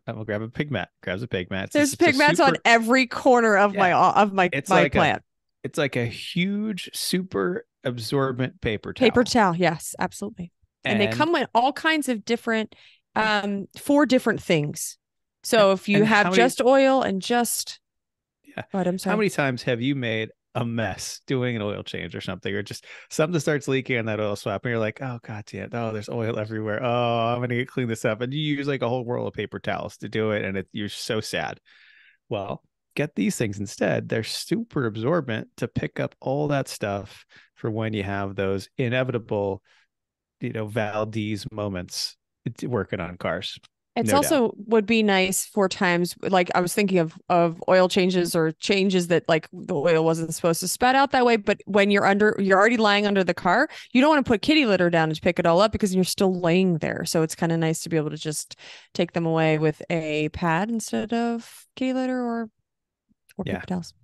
I'll grab a pig mat." Grabs a pig mat. There's pig mats on every corner of my plant. It's like a huge, super absorbent paper towel. Paper towel, yes, absolutely. And they come with all kinds of different, 4 different things. So if you have just oil and just, what, I'm sorry. How many times have you made a mess doing an oil change or something, or just something starts leaking on that oil swap, and you're like, "Oh god damn, there's oil everywhere. Oh, I'm gonna clean this up," and you use like a whole roll of paper towels to do it, and you're so sad. Well, get these things instead. They're super absorbent to pick up all that stuff for when you have those inevitable, Valdez moments working on cars. It's also would be nice for times like I was thinking of oil changes or changes that like the oil wasn't supposed to spat out that way. But when you're already lying under the car, you don't want to put kitty litter down to pick it all up because you're still laying there. So it's kind of nice to be able to just take them away with a pad instead of kitty litter or paper towels.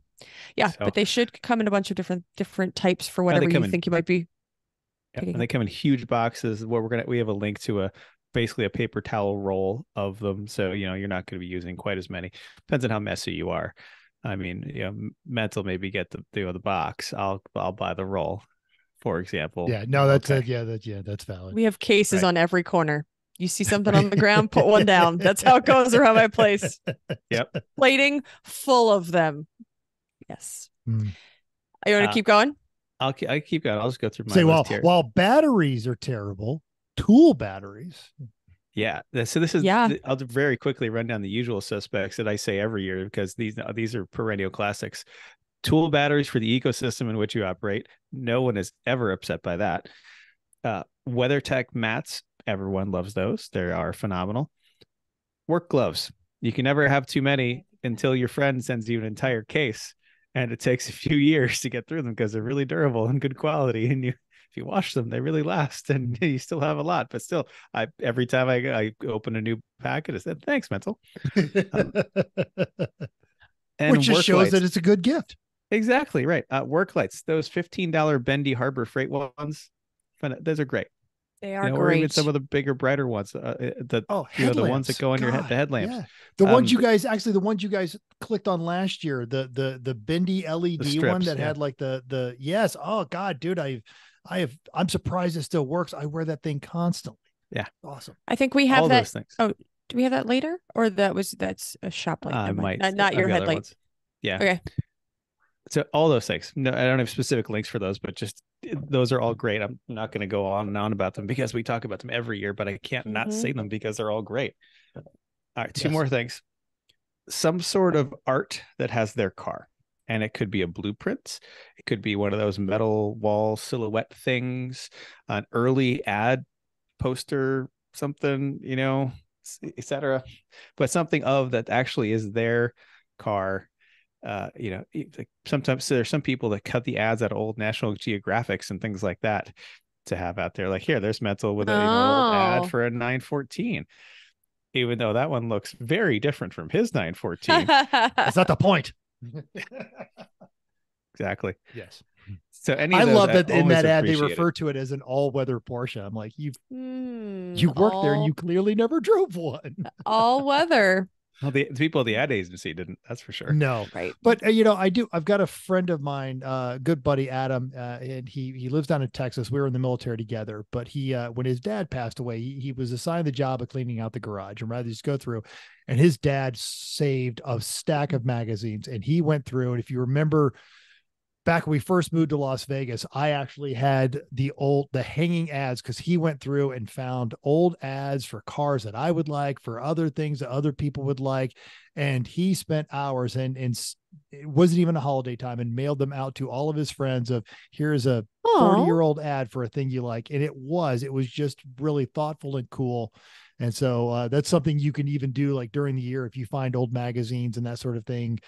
Yeah, so, but they should come in a bunch of different types for whatever you think you might be. And they come in huge boxes. We have a link to basically a paper towel roll of them, so you're not going to be using quite as many. Depends on how messy you are. I mean, mental maybe get the box. I'll buy the roll, for example. Yeah, no, that's that's valid. We have cases on every corner. You see something on the ground, put one down. That's how it goes around my place. Yep. Plating full of them. Yes. You want to keep going? I keep going. I'll just go through my list here. While batteries are terrible, tool batteries. Yeah. So this is, I'll very quickly run down the usual suspects that I say every year because these are perennial classics. Tool batteries for the ecosystem in which you operate. No one is ever upset by that. WeatherTech mats. Everyone loves those. They are phenomenal. Work gloves. You can never have too many until your friend sends you an entire case. And it takes a few years to get through them because they're really durable and good quality. And if you wash them, they really last, and you still have a lot. But still, every time I open a new packet, I said, "Thanks, Mental." And which just shows that it's a good gift. Exactly right. Work lights, those $15 Bendy Harbor Freight ones, those are great. They are great. Or even some of the bigger, brighter ones. The ones that go on your head, the headlamps. Yeah. The ones you guys clicked on last year, the bendy LED strips, one that had like the yes. Oh God, dude, I'm surprised it still works. I wear that thing constantly. Yeah. Awesome. I think we have those things. Oh, do we have that later? Or that's a shop light? Not your headlight. Ones. Yeah. Okay. So all those things. No, I don't have specific links for those, but just those are all great. I'm not going to go on and on about them because we talk about them every year, but I can't not say them because they're all great. All right, two more things. Some sort of art that has their car, and it could be a blueprint. It could be one of those metal wall silhouette things, an early ad poster, something, etc. But something that actually is their car. Sometimes there's some people that cut the ads out of old National Geographics and things like that to have out there. Like, there's Mental with an old ad for a 914, even though that one looks very different from his 914. That's not the point. Exactly. Yes. So I love that in that ad they refer to it as an all-weather Porsche. I'm like, you work there and you clearly never drove one. All weather. Well, the people at the ad agency didn't. That's for sure. No, Right. but I've got a friend of mine, good buddy Adam, and he lives down in Texas. We were in the military together, but he when his dad passed away, he was assigned the job of cleaning out the garage and rather just go through. And his dad saved a stack of magazines, and he went through. And if you remember, back when we first moved to Las Vegas, I actually had the hanging ads because he went through and found old ads for cars that I would like, for other things that other people would like. And he spent hours and it wasn't even a holiday time and mailed them out to all of his friends of, here's a 40-year-old ad for a thing you like. And it was just really thoughtful and cool. And so that's something you can even do like during the year if you find old magazines and that sort of thing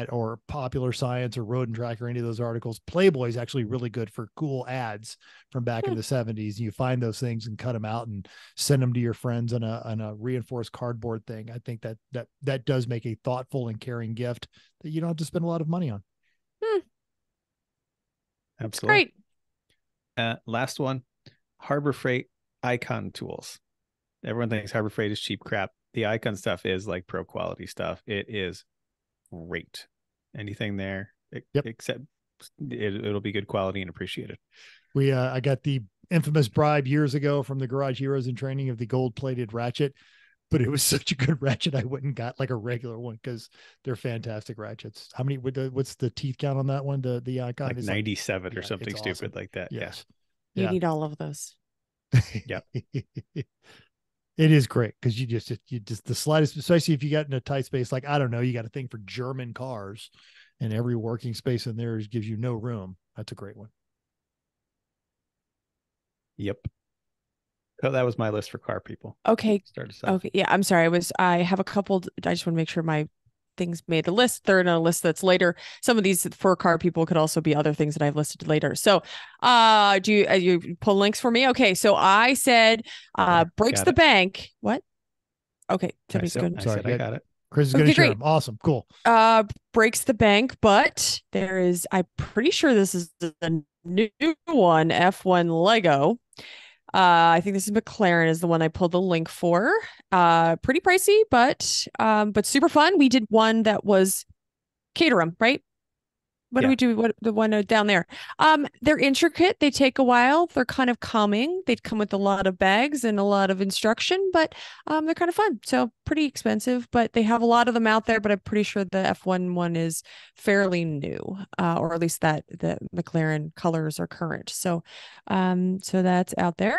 or Popular Science or Road and Track or any of those articles. Playboy is actually really good for cool ads from back in the 70s. You find those things and cut them out and send them to your friends on a reinforced cardboard thing. I think that does make a thoughtful and caring gift that you don't have to spend a lot of money on. Absolutely. Great. Last one, Harbor Freight Icon tools. Everyone thinks Harbor Freight is cheap crap. The Icon stuff is like pro quality stuff. It is great. Anything there, except it'll be good quality and appreciated. I got the infamous bribe years ago from the Garage Heroes in Training of the gold-plated ratchet, but it was such a good ratchet I wouldn't got like a regular one because they're fantastic ratchets. How many? What's the teeth count on that one? The Icon like is 97 or something stupid awesome. like that. Yes, you need all of those. Yeah. It is great because you just the slightest, especially if you got in a tight space, like, I don't know, you got a thing for German cars and every working space in there gives you no room. That's a great one. Yep. So that was my list for car people. Okay. Okay. Yeah. I'm sorry. I have a couple. I just want to make sure my things made the list. They're in a list that's later. Some of these for car people could also be other things that I've listed later. So do you pull links for me? Okay. So I said breaks the bank. What? Okay. Somebody's good. Sorry, I got it. Chris is going to share them. Awesome. Cool. Breaks the bank, but I'm pretty sure this is the new one, F1 Lego. I think this is McLaren is the one I pulled the link for. Pretty pricey, but super fun. We did one that was Caterham, right? What do we do? What the one down there? They're intricate. They take a while. They're kind of calming. They come with a lot of bags and a lot of instruction, but they're kind of fun. So pretty expensive, but they have a lot of them out there. But I'm pretty sure the F1 one is fairly new, or at least that the McLaren colors are current. So, so that's out there.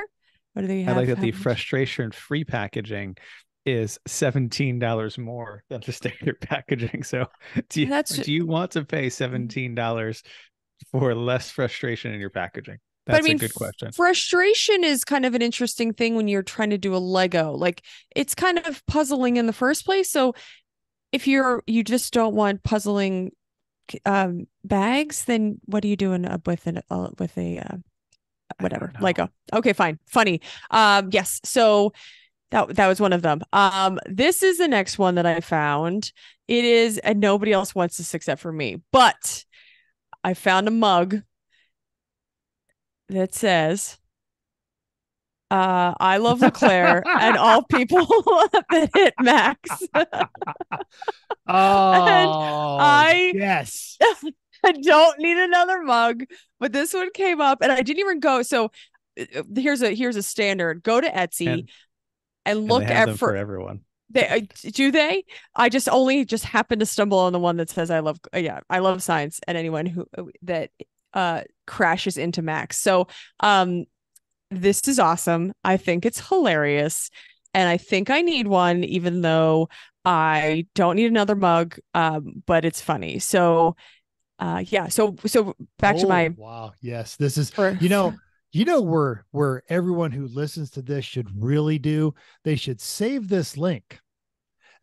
What do they have? I like that the frustration-free packaging is $17 more than the standard packaging. So do you want to pay $17 for less frustration in your packaging? That's a good question. Frustration is kind of an interesting thing when you're trying to do a Lego. Like, it's kind of puzzling in the first place. So if you just don't want puzzling bags, then what are you doing with a whatever Lego? Okay, fine. Funny. Yes. So that was one of them. This is the next one that I found. It is, and nobody else wants this except for me, but I found a mug that says, I love Leclerc and all people that hit Max. Yes. I don't need another mug, but this one came up and I didn't even go. So here's a standard. Go to Etsy and look at them for everyone. Do they? I just happened to stumble on the one that says I love science and anyone who that crashes into Max. So this is awesome. I think it's hilarious, and I think I need one, even though I don't need another mug. But it's funny. So So back to my wow. Yes, this is where everyone who listens to this should really do. They should save this link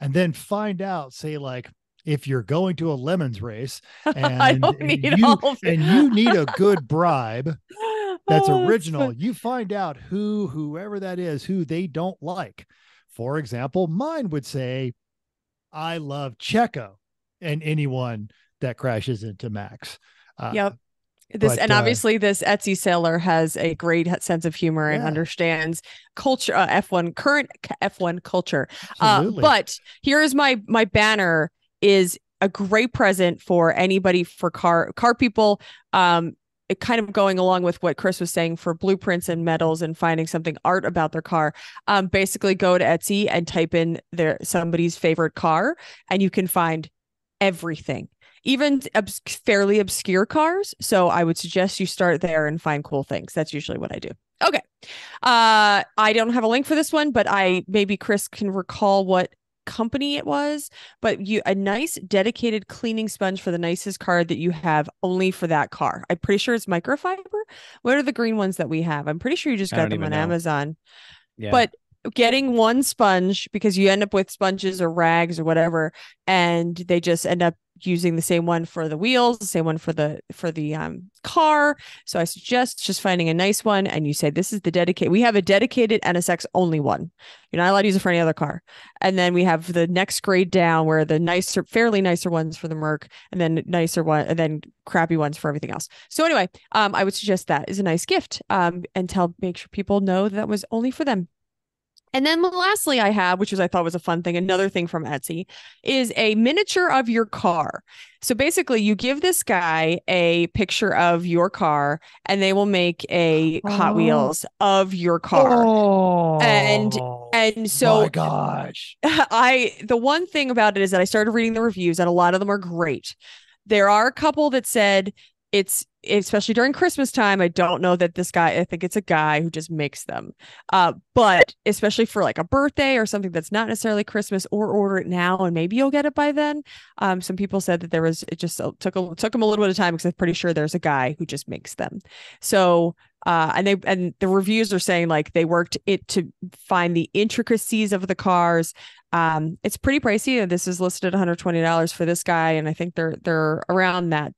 and then find out, say, like, if you're going to a lemons race and you need a good bribe that's original, you find out whoever that is, who they don't like. For example, mine would say, I love Checo and anyone that crashes into Max. Yep. This, But, and obviously this Etsy seller has a great sense of humor and Yeah. understands culture, current F1 culture. Absolutely. But here's my banner is a great present for anybody, for car people. It kind of going along with what Chris was saying for blueprints and metals and finding something art about their car. Basically go to Etsy and type in somebody's favorite car, and you can find everything, even fairly obscure cars. So I would suggest you start there and find cool things. That's usually what I do. Okay. I don't have a link for this one, but maybe Chris can recall what company it was, but a nice dedicated cleaning sponge for the nicest car that you have, only for that car. I'm pretty sure it's microfiber. What are the green ones that we have? I'm pretty sure you just got them on Amazon. Yeah. But getting one sponge, because you end up with sponges or rags or whatever, and they just end up using the same one for the wheels, the same one for the car. So I suggest just finding a nice one, and you say, this is the dedicated. We have a dedicated NSX only one. You're not allowed to use it for any other car. And then we have the next grade down, where the nicer, fairly nicer ones for the Merc, and then nicer one, and then crappy ones for everything else. So anyway, I would suggest that is a nice gift, and make sure people know that was only for them. And then lastly, I have, which I thought was a fun thing, another thing from Etsy, is a miniature of your car. So basically, you give this guy a picture of your car, and they will make a Hot Wheels of your car. And so, my gosh, the one thing about it is that I started reading the reviews, and a lot of them are great. There are a couple that said it's, especially during Christmas time, I don't know that this guy, I think it's a guy who just makes them. But especially for like a birthday or something that's not necessarily Christmas, or order it now and maybe you'll get it by then. Some people said that it just took them a little bit of time, because I'm pretty sure there's a guy who just makes them. So and the reviews are saying like they worked it to find the intricacies of the cars. It's pretty pricey. This is listed at $120 for this guy, and I think they're around that.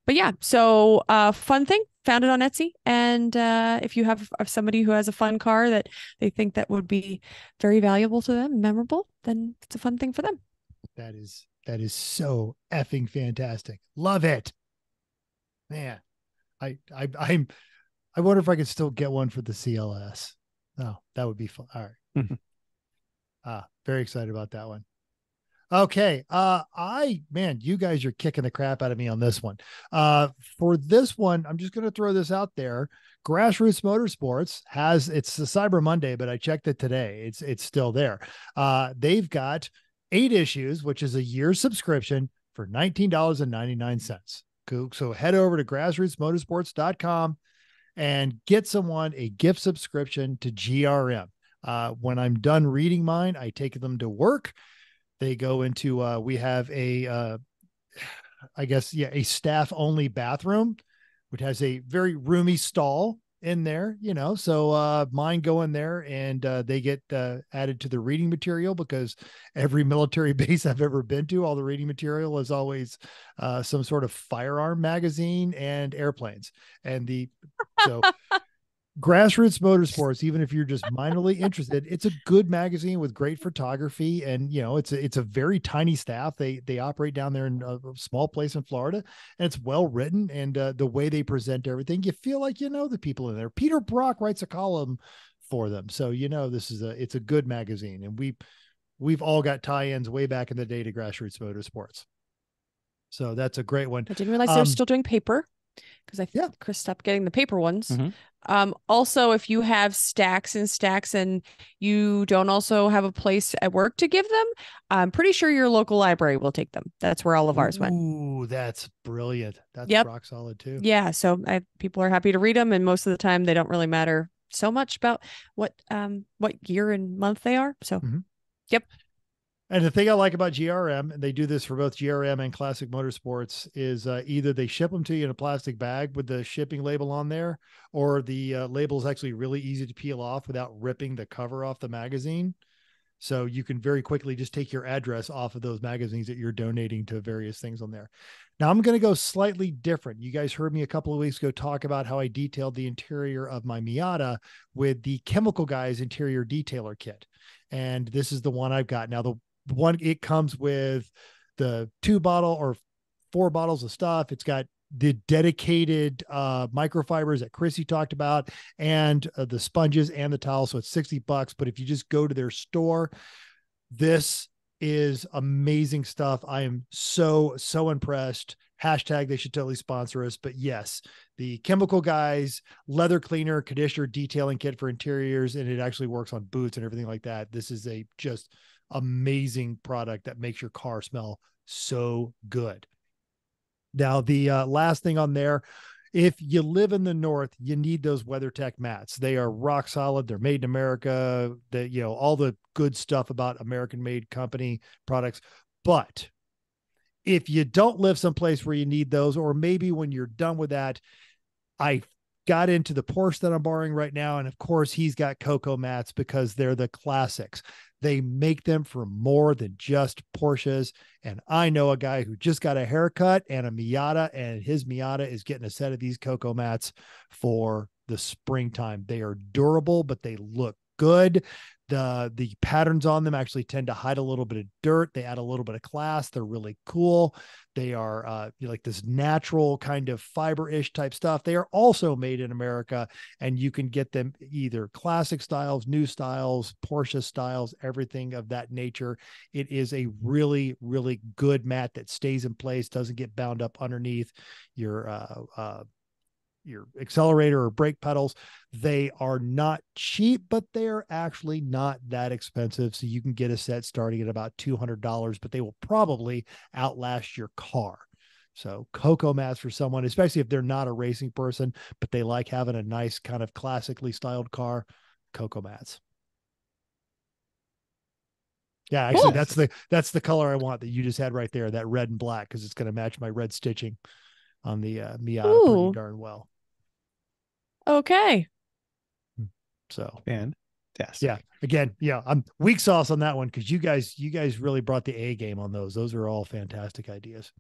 But yeah, so fun thing, found it on Etsy. And if you have somebody who has a fun car that they think that would be very valuable to them, memorable, then it's a fun thing for them. That is so effing fantastic. Love it, man. I wonder if I could still get one for the CLS. Oh, that would be fun. All right. Very excited about that one. Okay. You guys are kicking the crap out of me on this one. For this one, I'm just going to throw this out there. Grassroots Motorsports it's the Cyber Monday, but I checked it today. It's still there. They've got 8 issues, which is a year's subscription for $19.99. Cool. So head over to grassrootsmotorsports.com and get someone a gift subscription to GRM. When I'm done reading mine, I take them to work. They go into, we have a staff only bathroom, which has a very roomy stall in there, so mine go in there, and they get added to the reading material, because every military base I've ever been to, all the reading material is always some sort of firearm magazine and airplanes. And so Grassroots Motorsports, even if you're just minorly interested, it's a good magazine with great photography, and it's a very tiny staff. They operate down there in a small place in Florida, and it's well written, and the way they present everything, you feel like the people in there. Peter Brock writes a column for them, so it's a good magazine, and we've all got tie-ins way back in the day to Grassroots Motorsports. So that's a great one. I didn't realize they're still doing paper, because I think Chris stopped getting the paper ones. Mm-hmm. Also, if you have stacks and stacks and you don't also have a place at work to give them, I'm pretty sure your local library will take them. That's where all of ours went. Ooh, that's brilliant. That's rock solid too. Yeah. So people are happy to read them. And most of the time they don't really matter so much about what year and month they are. So, Yep. And the thing I like about GRM, and they do this for both GRM and Classic Motorsports, is either they ship them to you in a plastic bag with the shipping label on there, or the label is actually really easy to peel off without ripping the cover off the magazine. So you can very quickly just take your address off of those magazines that you're donating to various things on there. Now I'm going to go slightly different. You guys heard me a couple of weeks ago talk about how I detailed the interior of my Miata with the Chemical Guys interior detailer kit. And this is the one I've got. Now the one, it comes with the 2 bottle or 4 bottles of stuff. It's got the dedicated microfibers that Chrissy talked about, and the sponges and the towels. So it's $60. But if you just go to their store, this is amazing stuff. I am so impressed. Hashtag they should totally sponsor us. But yes, the Chemical Guys leather cleaner, conditioner, detailing kit for interiors, and it actually works on boots and everything like that. This is a just amazing product that makes your car smell so good. Now, the last thing on there, if you live in the North, you need those WeatherTech mats. They are rock solid. They're made in America. That, you know, all the good stuff about American made company products. But if you don't live someplace where you need those, or maybe when you're done with that, I got into the Porsche that I'm borrowing right now. And of course he's got Cocoa mats because they're the classics. They make them for more than just Porsches. And I know a guy who just got a haircut and a Miata, and his Miata is getting a set of these Cocoa mats for the springtime. They are durable, but they look good. The patterns on them actually tend to hide a little bit of dirt. They add a little bit of class. They're really cool. They are like this natural kind of fiber-ish type stuff. They are also made in America, and you can get them either classic styles, new styles, Porsche styles, everything of that nature. It is a really, really good mat that stays in place, doesn't get bound up underneath your accelerator or brake pedals. They are not cheap, but they're actually not that expensive. So you can get a set starting at about $200, but they will probably outlast your car. So Cocoa mats for someone, especially if they're not a racing person, but they like having a nice kind of classically styled car, Cocoa mats. Yeah, actually, Cool. that's the color I want that you just had right there, that red and black, because it's going to match my red stitching on the Miata pretty darn well. Okay. So fantastic. Yeah. Again, yeah, I'm weak sauce on that one because you guys really brought the A game on those. Those are all fantastic ideas.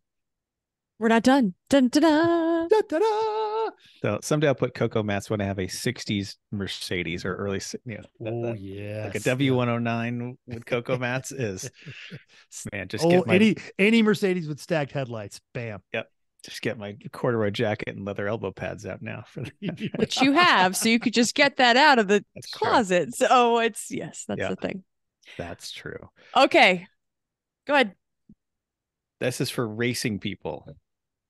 We're not done. Dun, dun, dun. Da, da, da. So someday I'll put Cocoa mats when I have a 60s Mercedes or early, Yeah. like a W109 with Cocoa mats is, man, just any Mercedes with stacked headlights. Bam. Yep. Just get my corduroy jacket and leather elbow pads out now for which you have, so you could just get that out of the closet. True. So that's the thing. That's true. Okay, go ahead. This is for racing people.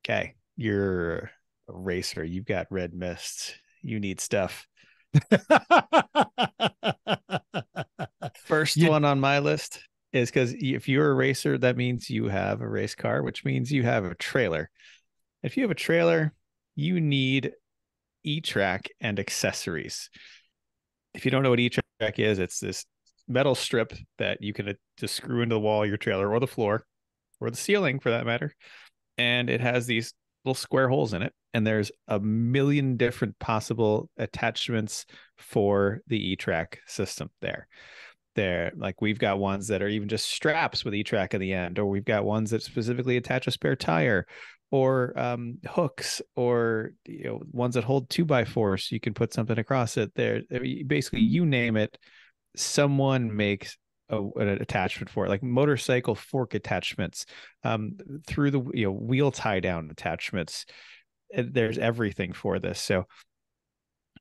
Okay, you're a racer. You've got red mist. You need stuff. First one on my list is because if you're a racer, that means you have a race car, which means you have a trailer. If you have a trailer, you need E-Track and accessories. If you don't know what E-Track is, it's this metal strip that you can just screw into the wall of your trailer or the floor or the ceiling for that matter. And it has these little square holes in it. And there's a million different possible attachments for the E-Track system there. Like we've got ones that are even just straps with E-Track at the end, or we've got ones that specifically attach a spare tire, or hooks, or ones that hold 2x4s. You can put something across it there. Basically, you name it, someone makes an attachment for it, like motorcycle fork attachments, through the wheel tie down attachments. There's everything for this. So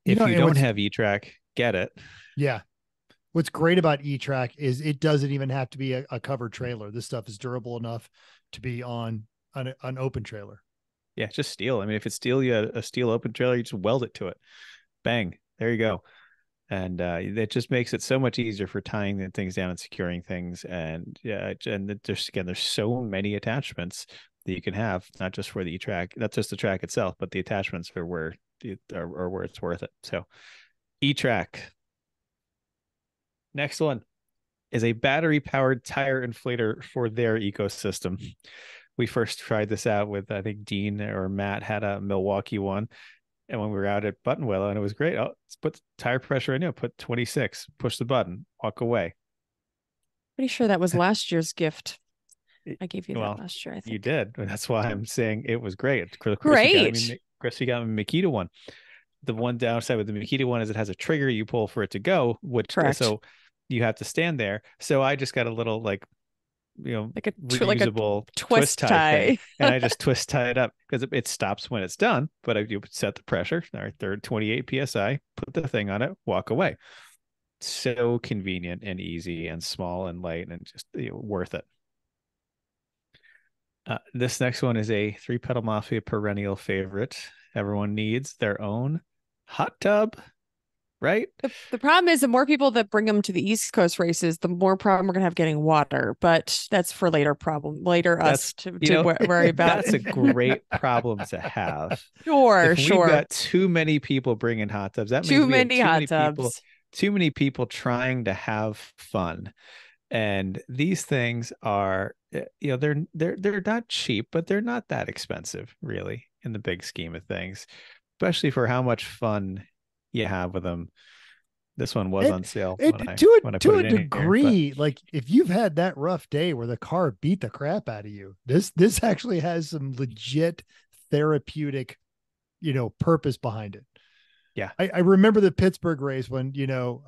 if you don't have E-Track, get it. Yeah. What's great about E-Track is it doesn't even have to be a covered trailer. This stuff is durable enough to be on an open trailer. Yeah, just steel. I mean, if it's steel, you have a steel open trailer, you just weld it to it. Bang, there you go. And it just makes it so much easier for tying things down and securing things. And there's so many attachments that you can have, not just for the E-Track, not just the track itself, but the attachments are where it's worth it. So E-Track. Next one is a battery-powered tire inflator for their ecosystem. We first tried this out with, I think Dean or Matt had a Milwaukee one. And when we were out at Buttonwillow, and it was great. Oh, let's put tire pressure in, put 26, push the button, walk away. Pretty sure that was last year's gift. I gave you that last year, I think. You did. That's why I'm saying it was great. Chrissy got me Makita one. The one downside with the Makita one is it has a trigger you pull for it to go, which Correct. So you have to stand there. So I just got a little like a reusable twist tie thing, tie. and I just twist tie it up because it stops when it's done. But I do set the pressure, all right, 28 psi, put the thing on it, walk away. So convenient and easy and small and light and just worth it. This next one is a Three Pedal Mafia perennial favorite. Everyone needs their own hot tub, right? The problem is the more people that bring them to the East Coast races, the more problem we're gonna have getting water. But that's for later us to worry about. That's a great problem to have. Sure, if we've got too many people bringing hot tubs, that means we have too many people trying to have fun. And these things are, they're not cheap, but they're not that expensive, really, in the big scheme of things, especially for how much fun you have with them. This one was on sale to a degree. Like if you've had that rough day where the car beat the crap out of you, this actually has some legit therapeutic, purpose behind it. Yeah. I remember the Pittsburgh race when,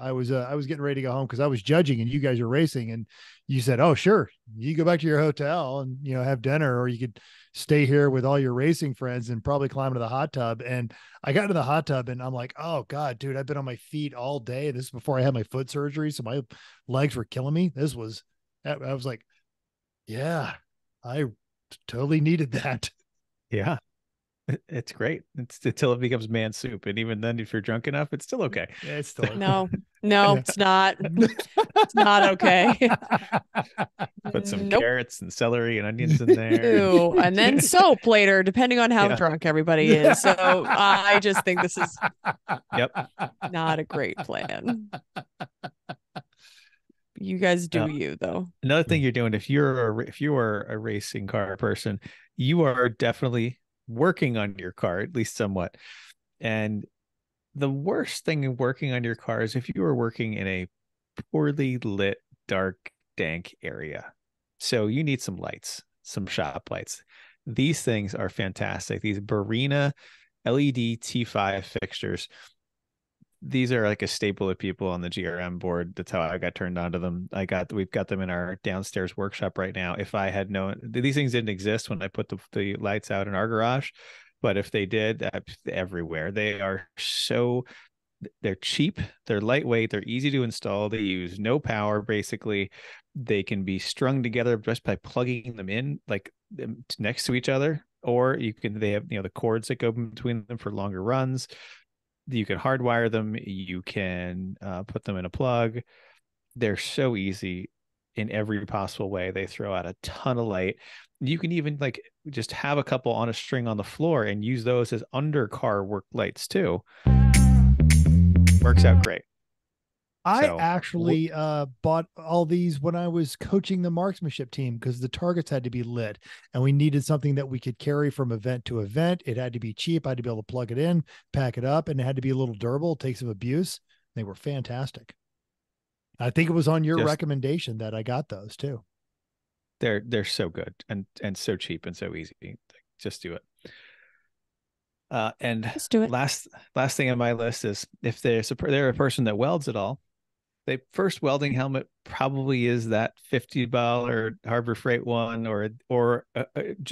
I was getting ready to go home because I was judging and you guys are racing, and you said, oh, sure, you go back to your hotel and, have dinner, or you could stay here with all your racing friends and probably climb into the hot tub. And I got to the hot tub and I'm like, oh God, dude, I've been on my feet all day. This is before I had my foot surgery. So my legs were killing me. I was like, yeah, I totally needed that. Yeah. It's great. It's until it becomes man soup, and even then, if you're drunk enough, it's still okay. Yeah, it's still okay. No, it's not. It's not okay. Put some carrots and celery and onions in there. Ew. And then soap later, depending on how drunk everybody is. So I just think this is not a great plan. You guys do you though. Another thing you're doing, if you are a racing car person, you are definitely working on your car, at least somewhat. And the worst thing in working on your car is if you are working in a poorly lit, dark, dank area. So you need some lights, some shop lights. These things are fantastic. These Barina LED T5 fixtures. These are like a staple of people on the GRM board. That's how I got turned on to them. We've got them in our downstairs workshop right now. If I had known, these things didn't exist when I put the lights out in our garage, but if they did, everywhere. They're cheap, they're lightweight, they're easy to install. They use no power, basically. They can be strung together just by plugging them in like next to each other, or they have the cords that go between them for longer runs. You can hardwire them. You can put them in a plug. They're so easy in every possible way. They throw out a ton of light. You can even just have a couple on a string on the floor and use those as undercar work lights too. Works out great. I actually bought all these when I was coaching the marksmanship team because the targets had to be lit and we needed something that we could carry from event to event. It had to be cheap. I had to be able to plug it in, pack it up, and it had to be a little durable, take some abuse. They were fantastic. I think it was on your recommendation that I got those too. They're so good and so cheap and so easy. Just do it. And let's do it. Last thing on my list is if they're a person that welds at all, the first welding helmet probably is that $50 Harbor Freight one or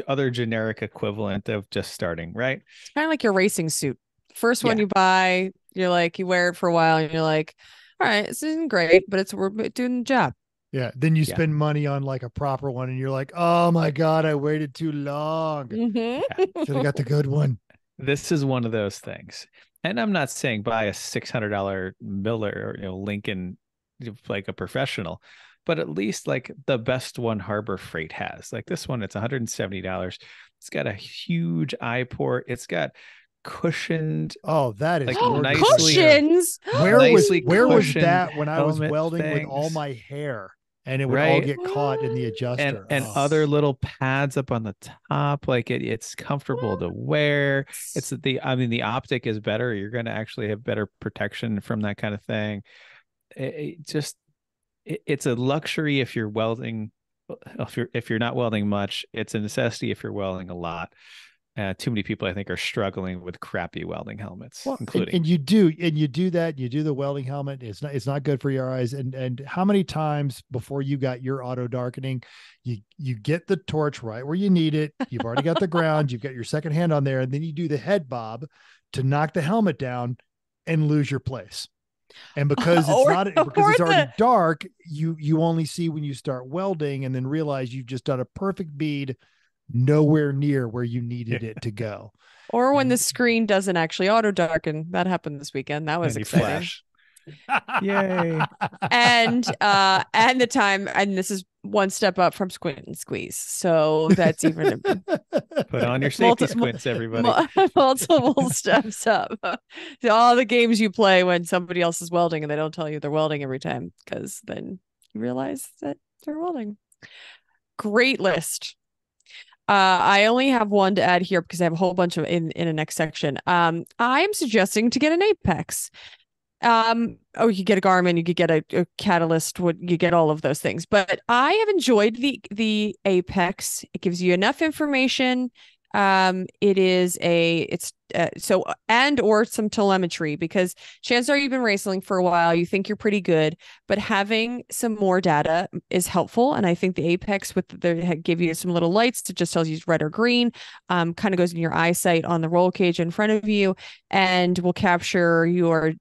other generic equivalent of just starting, right? It's kind of like your racing suit. First one you buy, you wear it for a while and you're like, all right, this isn't great, but we're doing the job. Yeah. Then you spend money on like a proper one and you're like, oh my God, I waited too long. Mm-hmm. Should have got the good one. This is one of those things. And I'm not saying buy a $600 Miller or Lincoln like a professional, but at least like the best one Harbor Freight has. Like this one, it's $170. It's got a huge eye port. It's got cushioned. Oh, that is like nicely, cushions. Where was that when I was welding things. With all my hair? And it would all get caught in the adjuster. And other little pads up on the top. Like it's comfortable to wear. The optic is better. You're going to actually have better protection from that kind of thing. It's a luxury if you're welding. If you're not welding much, it's a necessity if you're welding a lot. Too many people, I think, are struggling with crappy welding helmets, Well, including. and you do that. You do the welding helmet. It's not good for your eyes. And how many times before you got your auto darkening, you get the torch right where you need it. You've already got the ground. You've got your second hand on there, and then you do the head bob to knock the helmet down and lose your place. And because it's already dark, you only see when you start welding, and then realize you've just done a perfect bead nowhere near where you needed it to go. Or when the screen doesn't actually auto darken. That happened this weekend. That was exciting. Flash. Yay. And the time, and this is one step up from squint and squeeze. So that's even put on your safety squints, everybody. Multiple steps up. All the games you play when somebody else is welding and they don't tell you they're welding every time, because then you realize that they're welding. Great list. I only have one to add here because I have a whole bunch of in the next section. I'm suggesting to get an Apex. You could get a Garmin, you could get a Catalyst, you get all of those things. But I have enjoyed the Apex. It gives you enough information. Or some telemetry, because chances are you've been racing for a while, you think you're pretty good, but having some more data is helpful. And I think the Apex give you some little lights that just tells you red or green, kind of goes in your eyesight on the roll cage in front of you, and will capture your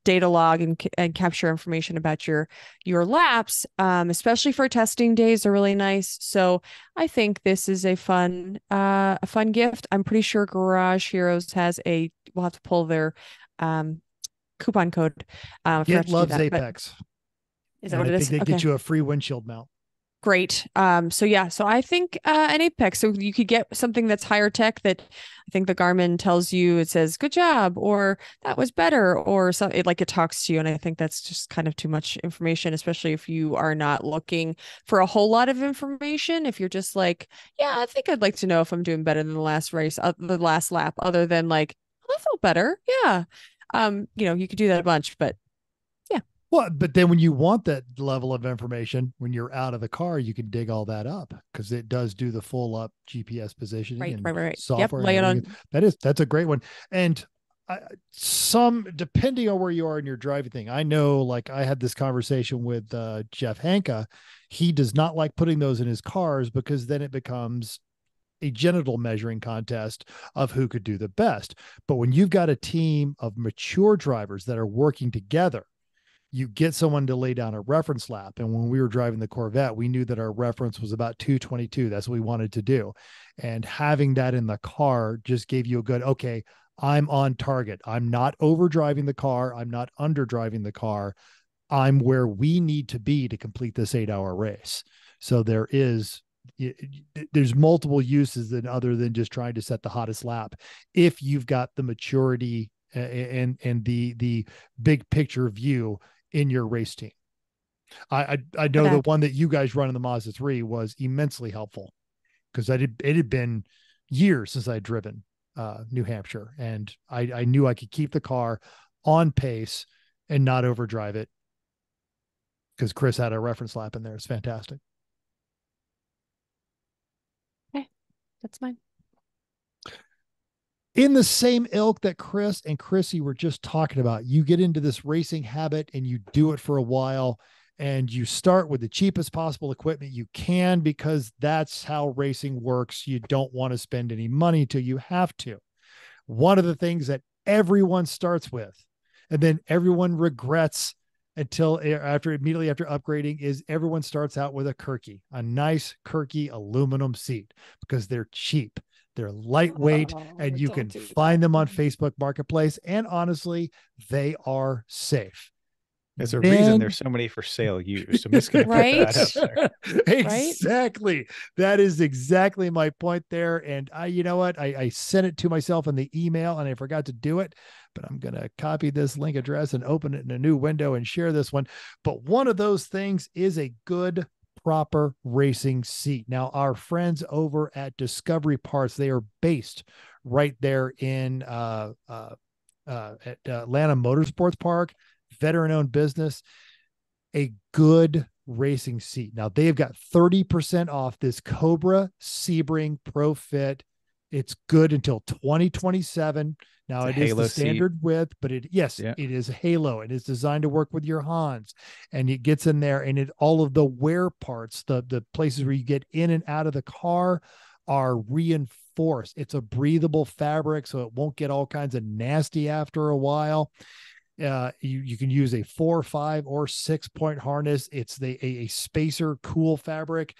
data log and capture information about your laps, especially for testing days are really nice. So I think this is a fun gift. I'm pretty sure Garage Heroes we'll have to pull their coupon code. Get loves Apex. Is that what it is? I think they get you a free windshield mount. Great. So I think an Apex. So you could get something that's higher tech that I think the Garmin tells you, it says good job, or that was better, or something, like it talks to you. And I think that's just kind of too much information, especially if you are not looking for a whole lot of information. If you're just like, yeah, I think I'd like to know if I'm doing better than the last race, the last lap, other than like, I felt better. Yeah. You could do that a bunch, but yeah. Well, but then when you want that level of information, when you're out of the car, you can dig all that up, because it does do the full up GPS positioning right. software. Yep, lay it on. That's a great one. And depending on where you are in your driving thing, I know, like I had this conversation with Jeff Hanka. He does not like putting those in his cars, because then it becomes a genital measuring contest of who could do the best. But when you've got a team of mature drivers that are working together, you get someone to lay down a reference lap. And when we were driving the Corvette, we knew that our reference was about 222. That's what we wanted to do. And having that in the car just gave you a good, okay, I'm on target. I'm not over driving the car. I'm not under driving the car. I'm where we need to be to complete this 8-hour race. So there's multiple uses other than just trying to set the hottest lap, if you've got the maturity and the big picture view in your race team. I know the one that you guys run in the Mazda 3 was immensely helpful, because it had been years since I'd driven New Hampshire, and I knew I could keep the car on pace and not overdrive it, because Chris had a reference lap in there. It's fantastic. Okay, that's mine. In the same ilk that Chris and Chrissy were just talking about, you get into this racing habit and you do it for a while, and you start with the cheapest possible equipment you can, because that's how racing works. You don't want to spend any money till you have to. One of the things that everyone starts with, and then everyone regrets immediately after upgrading, is everyone starts out with a nice Kirky aluminum seat, because they're cheap. They're lightweight, and you can find them on Facebook Marketplace. And honestly, they are safe. There's a reason there's so many for sale used. I'm just going to put that out there. Exactly. Right? That is exactly my point there. And you know what? I sent it to myself in the email, and I forgot to do it, but I'm going to copy this link address and open it in a new window and share this one. But one of those things is a good, proper racing seat. Now, our friends over at Discovery Parts, they are based right there in at Atlanta Motorsports Park, veteran-owned business. A good racing seat. Now, they've got 30% off this Cobra Sebring Pro Fit It's good until 2027. Now it is the standard width, but it is a halo. It is designed to work with your Hans, and it gets in there, and all of the wear parts, the places where you get in and out of the car are reinforced. It's a breathable fabric, so it won't get all kinds of nasty after a while. You can use a 4, 5, or 6-point harness. It's a spacer cool fabric.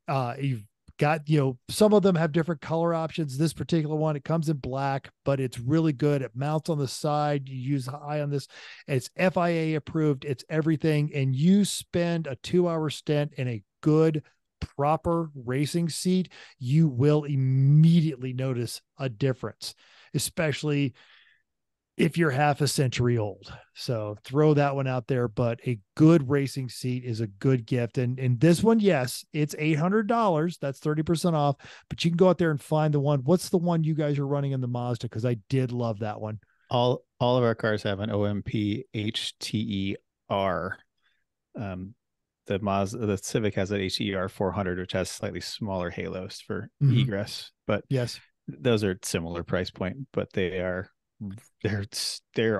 You've got, some of them have different color options. This particular one, it comes in black, but it's really good. It mounts on the side. You use high on this. It's FIA approved. It's everything. And you spend a 2-hour stint in a good, proper racing seat, you will immediately notice a difference, especially if you're half a century old. So throw that one out there, but a good racing seat is a good gift. And this one, yes, it's $800. That's 30% off, but you can go out there and find the one. What's the one you guys are running in the Mazda? Cause I did love that one. All of our cars have an OMP HTER. The Civic has an HTER 400, which has slightly smaller halos for egress, but yes, those are similar price point, but they're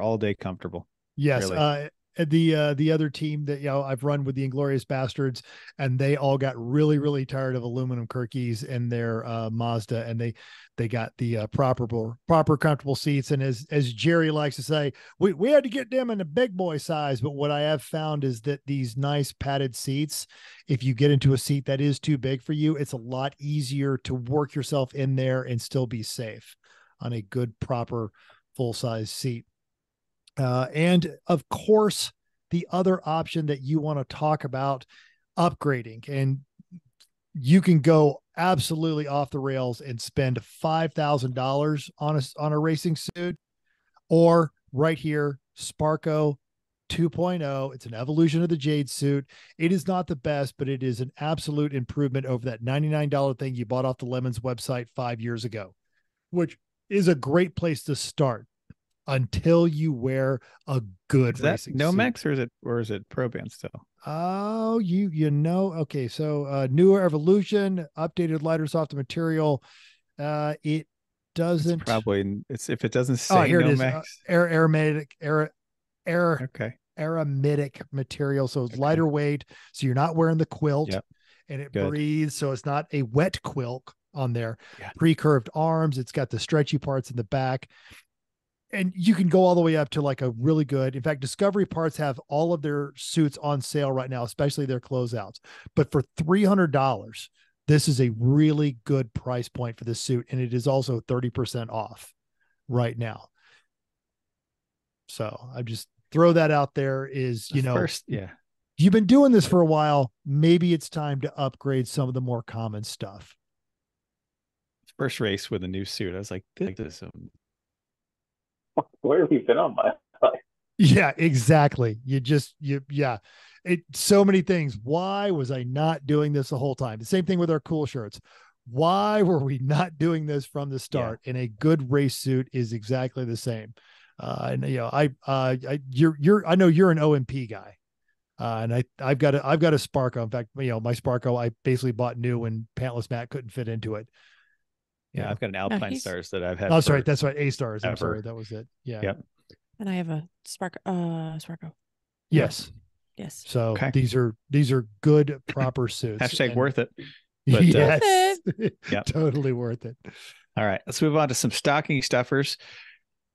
all day comfortable. Yes. Really. The other team that, I've run with the Inglorious Bastards, and they all got really, really tired of aluminum Kirkis in their Mazda, and they got the proper comfortable seats. And as Jerry likes to say, we had to get them in the big boy size. But what I have found is that these nice padded seats, if you get into a seat that is too big for you, it's a lot easier to work yourself in there and still be safe on a good, proper, full-size seat. And of course, the other option that you want to talk about, upgrading, and you can go absolutely off the rails and spend $5,000 on a racing suit, or right here, Sparco 2.0. It's an evolution of the Jade suit. It is not the best, but it is an absolute improvement over that $99 thing you bought off the Lemons website 5 years ago, which is a great place to start until you wear a good racing Nomex suit. or is it Pro Band still? Oh, okay. So newer evolution, updated lighter soft material. It doesn't if it doesn't say here Nomex. It is Okay. aromatic material. So it's lighter weight. So you're not wearing the quilt, and it breathes. So it's not a wet quilt on there. Yeah. Pre-curved arms. It's got the stretchy parts in the back. And you can go all the way up to like a really good, in fact, Discovery Parts have all of their suits on sale right now, especially their closeouts. But for $300, this is a really good price point for this suit. And it is also 30% off right now. So I just throw that out there is, you've been doing this for a while. Maybe it's time to upgrade some of the more common stuff. First race with a new suit, I was like, this where have you been on my life? Yeah, exactly. So many things. Why was I not doing this the whole time? The same thing with our cool shirts. Why were we not doing this from the start? Yeah. And a good race suit is exactly the same. I know you're an OMP guy. And I've got a Sparco. In fact, my Sparco, I basically bought new when Pantless Matt couldn't fit into it. Yeah, I've got an Alpine Stars that I've had. Oh, sorry, that's right. A-Stars. I'm sorry, that was it. Yeah. Yep. And I have a Sparco. Yes. Yes. So these are good, proper suits. Hashtag worth it. But, yes. Yep. Totally worth it. All right, let's move on to some stocking stuffers.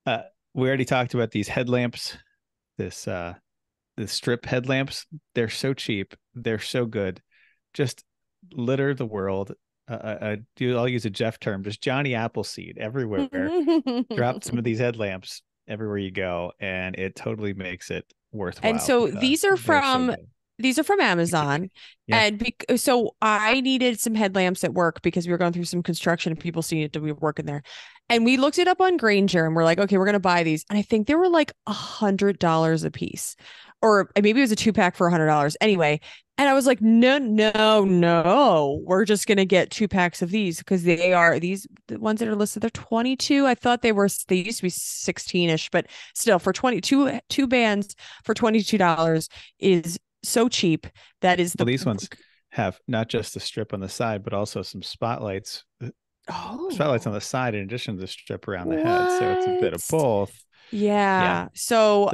We already talked about these headlamps. The strip headlamps. They're so cheap. They're so good. Just litter the world. I'll use a Jeff term, just Johnny Appleseed everywhere. Drop some of these headlamps everywhere you go, and it totally makes it worthwhile. And so these are from Amazon. Yeah. And so I needed some headlamps at work because we were going through some construction and people seeing it, we were working there. And we looked it up on Grainger and we're like, okay, we're going to buy these. And I think they were like $100 a piece, or maybe it was a 2-pack for $100 anyway. And I was like, no, we're just going to get 2 packs of these because the ones that are listed, they're 22. I thought they used to be 16-ish, but still for 22 bands for $22 is so cheap. That is these ones have not just the strip on the side, but also some spotlights spotlights on the side in addition to the strip around the head. So it's a bit of What? both. Yeah. So,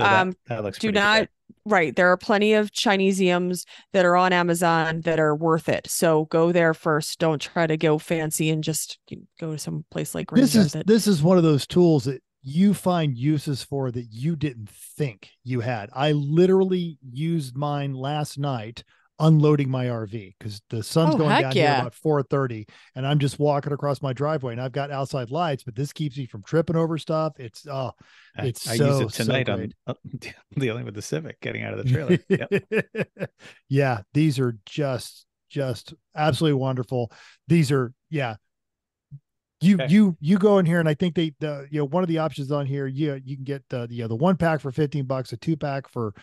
that looks do pretty not, good. right. There are plenty of Chineseiums that are on Amazon that are worth it. So go there first. Don't try to go fancy and just go to some place like Ring does it. This is one of those tools that you find uses for that you didn't think you had. I literally used mine last night unloading my RV because the sun's Oh, going heck down here yeah. about 4:30, and I'm just walking across my driveway, and I've got outside lights, but this keeps me from tripping over stuff. It's I so used it tonight so on great. dealing with the Civic, getting out of the trailer. Yep. Yeah, these are just absolutely wonderful. These are Okay. you go in here, and I think one of the options on here, you can get the 1 pack for $15, a 2-pack for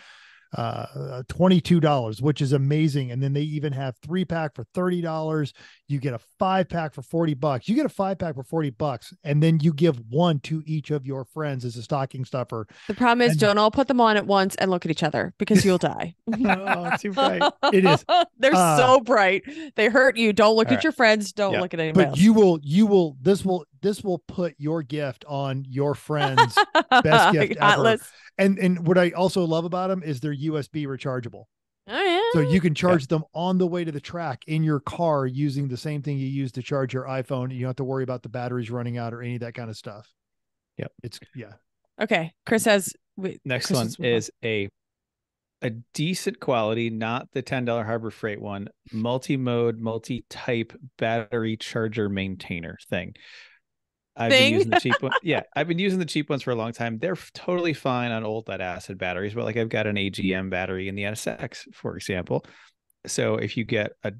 $22, which is amazing. And then they even have 3-pack for $30. You get a 5-pack for $40. You get a 5-pack for $40, and then you give one to each of your friends as a stocking stuffer. The problem is, And don't all put them on at once and look at each other because you'll die. Oh, too bright. It is. They're so bright. They hurt you. Don't look All at right. your friends. Don't Yep. look at anybody but else. this will put your gift on your friend's best gift Hot ever. list. And what I also love about them is they're USB rechargeable. Oh, yeah. So you can charge them on the way to the track in your car using the same thing you use to charge your iPhone. You don't have to worry about the batteries running out or any of that kind of stuff. Yep. It's Okay. Chris has. Next Chris one has- is a decent quality, not the $10 Harbor Freight one, multi-mode, multi-type battery charger maintainer thing. I've been using the cheap one. Yeah, I've been using the cheap ones for a long time. They're totally fine on old lead acid batteries, but like I've got an AGM battery in the NSX, for example. So if you get a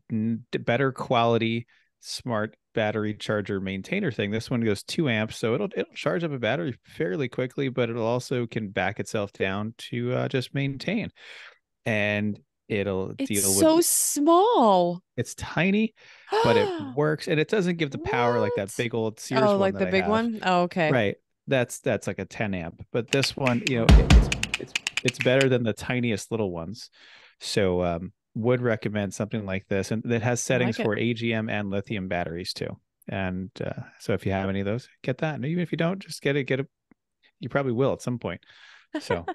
better quality smart battery charger maintainer thing, this one goes 2 amps, so it'll charge up a battery fairly quickly, but it also can back itself down to just maintain, and it'll It's deal so with. small. It's tiny, but it works, and it doesn't give the power like that What? big old Sears Oh, one like that the I big have. one? Oh, okay. Right. That's like a 10 amp, but this one, it's better than the tiniest little ones. So would recommend something like this, and it has settings like it. for AGM and lithium batteries too. And so if you have any of those, get that. And even if you don't, just get it. You probably will at some point. So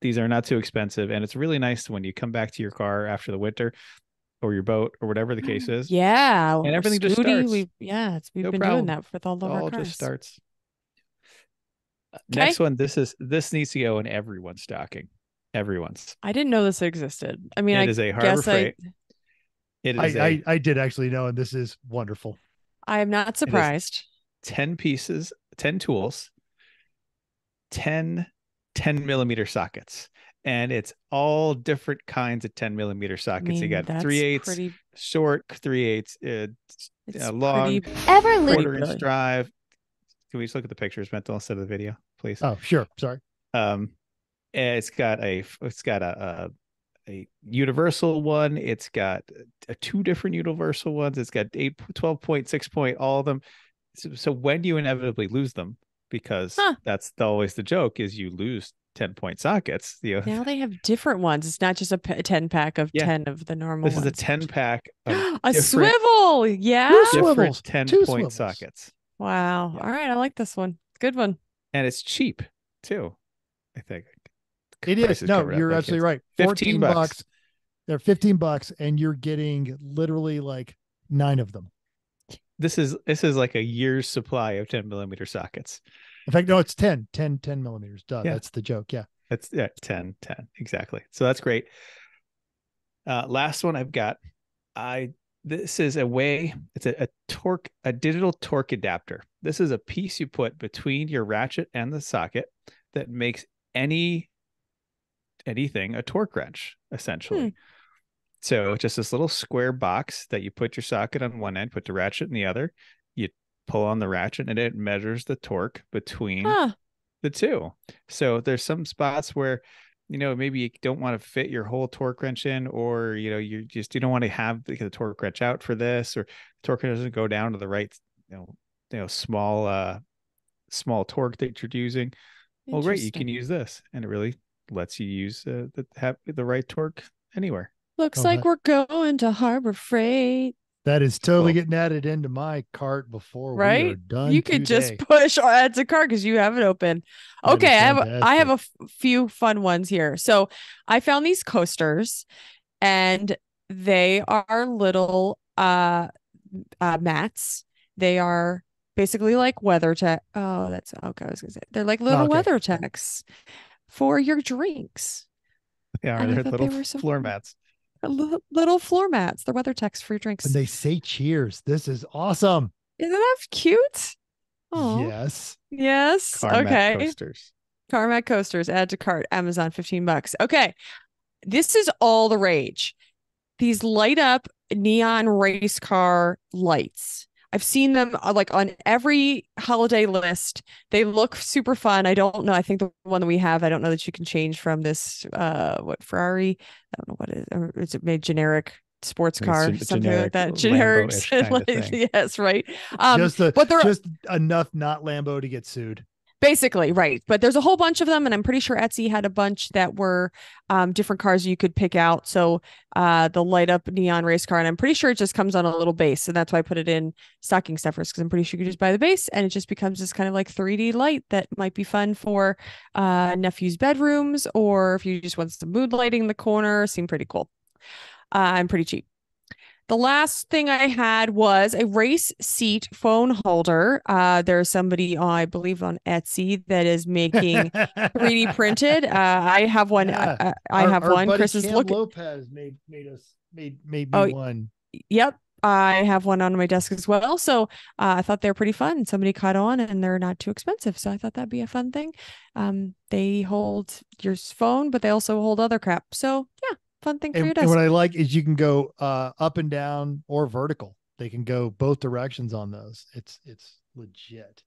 these are not too expensive, and it's really nice when you come back to your car after the winter or your boat or whatever the case is. Yeah. And everything just Scooty, starts. We've No been problem. doing that with all of our All cars. just starts. Okay. Next one. This needs to go in everyone's stocking. Everyone's. I didn't know this existed. I mean, It I is a Harbor guess Freight. It is I did actually know, and this is wonderful. I am not surprised. 10 pieces, 10 tools, 10 10mm sockets. And it's all different kinds of 10mm sockets. You got that's 3/8 pretty. short, 3/8 It's long, pretty. Ever quarter inch good. drive. Can we just look at the pictures, Mental, instead of the video, please? Oh, sure. Sorry. It's got a universal one. It's got 2 different universal ones. It's got 8, 12 point, 6 point, all of them. So when do you inevitably lose them? Because that's always the joke, is you lose 10-point sockets. Now they have different ones. It's not just a 10-pack of 10 of the normal This ones. is a 10-pack of a swivel. Yeah. different Swivels. 10-point sockets. Wow. Yeah. All right. I like this one. Good one. And it's cheap too, I think. It is. No, you're absolutely right. 15 bucks. They're $15, and you're getting literally like 9 of them. This is like a year's supply of 10mm sockets. In fact, no, it's 10 millimeters. Duh, Yeah. that's the joke. Yeah. That's 10 exactly. So that's great. Last one I've got. This is it's a digital torque adapter. This is a piece you put between your ratchet and the socket that makes anything a torque wrench, essentially. So just this little square box that you put your socket on one end, put the ratchet in the other. You pull on the ratchet, and it measures the torque between the two. So there's some spots where, maybe you don't want to fit your whole torque wrench in, or, you don't want to have the torque wrench out for this, or the torque wrench doesn't go down to the right, small torque that you're using. Well, great. You can use this, and it really lets you use have the right torque anywhere. Looks like we're going to Harbor Freight. That is totally Cool. getting added into my cart before we are Right? done. You could just today. push or add to cart because you have it open. That is Okay, I have fantastic. a few fun ones here. So I found these coasters, and they are little mats. They are basically like weather tech. Oh, that's okay. I was gonna say they're like little Okay. weather techs for your drinks. They are. And I They're thought little they were so floor cool. mats. Little floor mats. They're weather techs for your drinks. And they say cheers. This is awesome. Isn't that cute? Oh, Yes. yes. Car mat Okay. coasters. Carmack coasters, add to cart, Amazon, $15. Okay. This is all the rage. These light up neon race car lights. I've seen them like on every holiday list. They look super fun. I don't know. I think the one that we have, I don't know that you can change from this what Ferrari. I don't know what it is. Or is it made generic sports I think it's car, something like that? Generic. Lambo-ish kind of thing. Yes, right. But they're just enough not Lambo to get sued. basically right. But there's a whole bunch of them, and I'm pretty sure Etsy had a bunch that were different cars you could pick out. So the light up neon race car, and I'm pretty sure it just comes on a little base, and that's why I put it in stocking stuffers, because I'm pretty sure you could just buy the base and it just becomes this kind of like 3D light that might be fun for nephew's bedrooms, or if you just want some mood lighting in the corner. Seem pretty cool. I'm pretty cheap. The last thing I had was a race seat phone holder. There's somebody, I believe, on Etsy that is making 3D printed. I have one. Yeah. I have Our one. buddy Chris is Cam looking. Lopez made me Oh, one. Yep. I have one on my desk as well. So I thought they're pretty fun. Somebody caught on, and they're not too expensive. So I thought that'd be a fun thing. They hold your phone, but they also hold other crap. So yeah. Fun thing for your desk. And what I like is you can go up and down or vertical. They can go both directions on those. It's legit.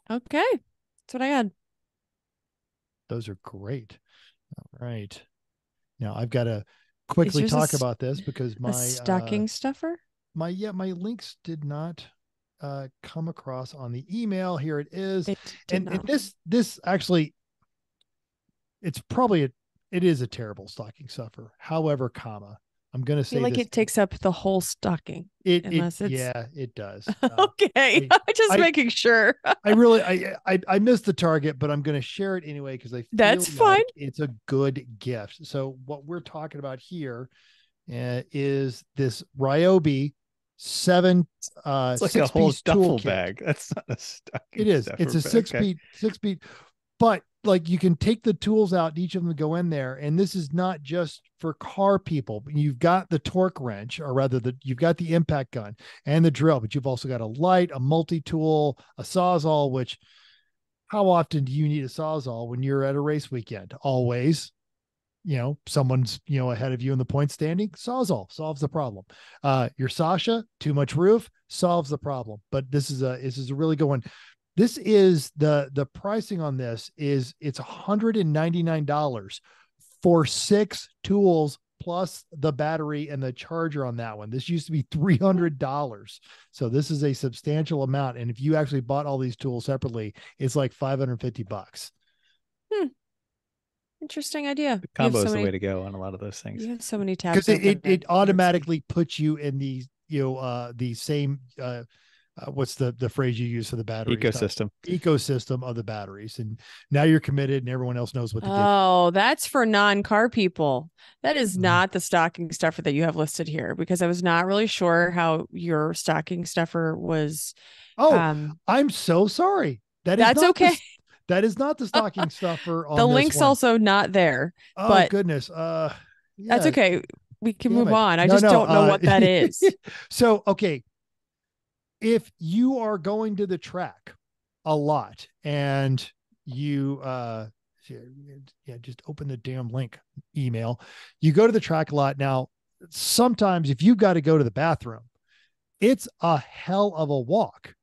Okay. That's what I had. Those are great. All right. Now I've got to quickly talk about this because my stocking stuffer. My links did not come across on the email. Here it is. And this actually, it is a terrible stocking stuffer. However, I'm going to say I feel like this, it takes up the whole stocking. yeah, it does. Okay. Just making sure. I missed the target, but I'm going to share it anyway because I feel that's fine. like it's a good gift. So what we're talking about here is this Ryobi 7 it's like a whole duffel bag. That's not a stocking. It is. It's a six speed, but like you can take the tools out, each of them go in there. And this is not just for car people. You've got the torque wrench, or rather you've got the impact gun and the drill, but you've also got a light, a multi-tool, a Sawzall, which how often do you need a Sawzall when you're at a race weekend? Always. Someone's, ahead of you in the point standing. Sawzall solves the problem. Your Sasha, too much roof, solves the problem. But this is a really good one. This is the pricing on this is it's $199 for 6 tools plus the battery and the charger on that one. This used to be $300. So this is a substantial amount. And if you actually bought all these tools separately, it's like $550. Interesting idea. The combo is the way to go on a lot of those things. You have so many tabs. Because it automatically puts you in the same what's the phrase you use for the battery ecosystem of the batteries, and now you're committed and everyone else knows what to do. Oh, that's for non-car people. That is not the stocking stuffer that you have listed here, because I was not really sure how your stocking stuffer was. I'm so sorry. That's okay. That is not the stocking stuffer on the this link's one. Also not there. Oh, but goodness. That's okay. We can move on. I just don't know what that is. So, okay. If you are going to the track a lot and you, just open the damn link email, you go to the track a lot. Now, sometimes if you've got to go to the bathroom, it's a hell of a walk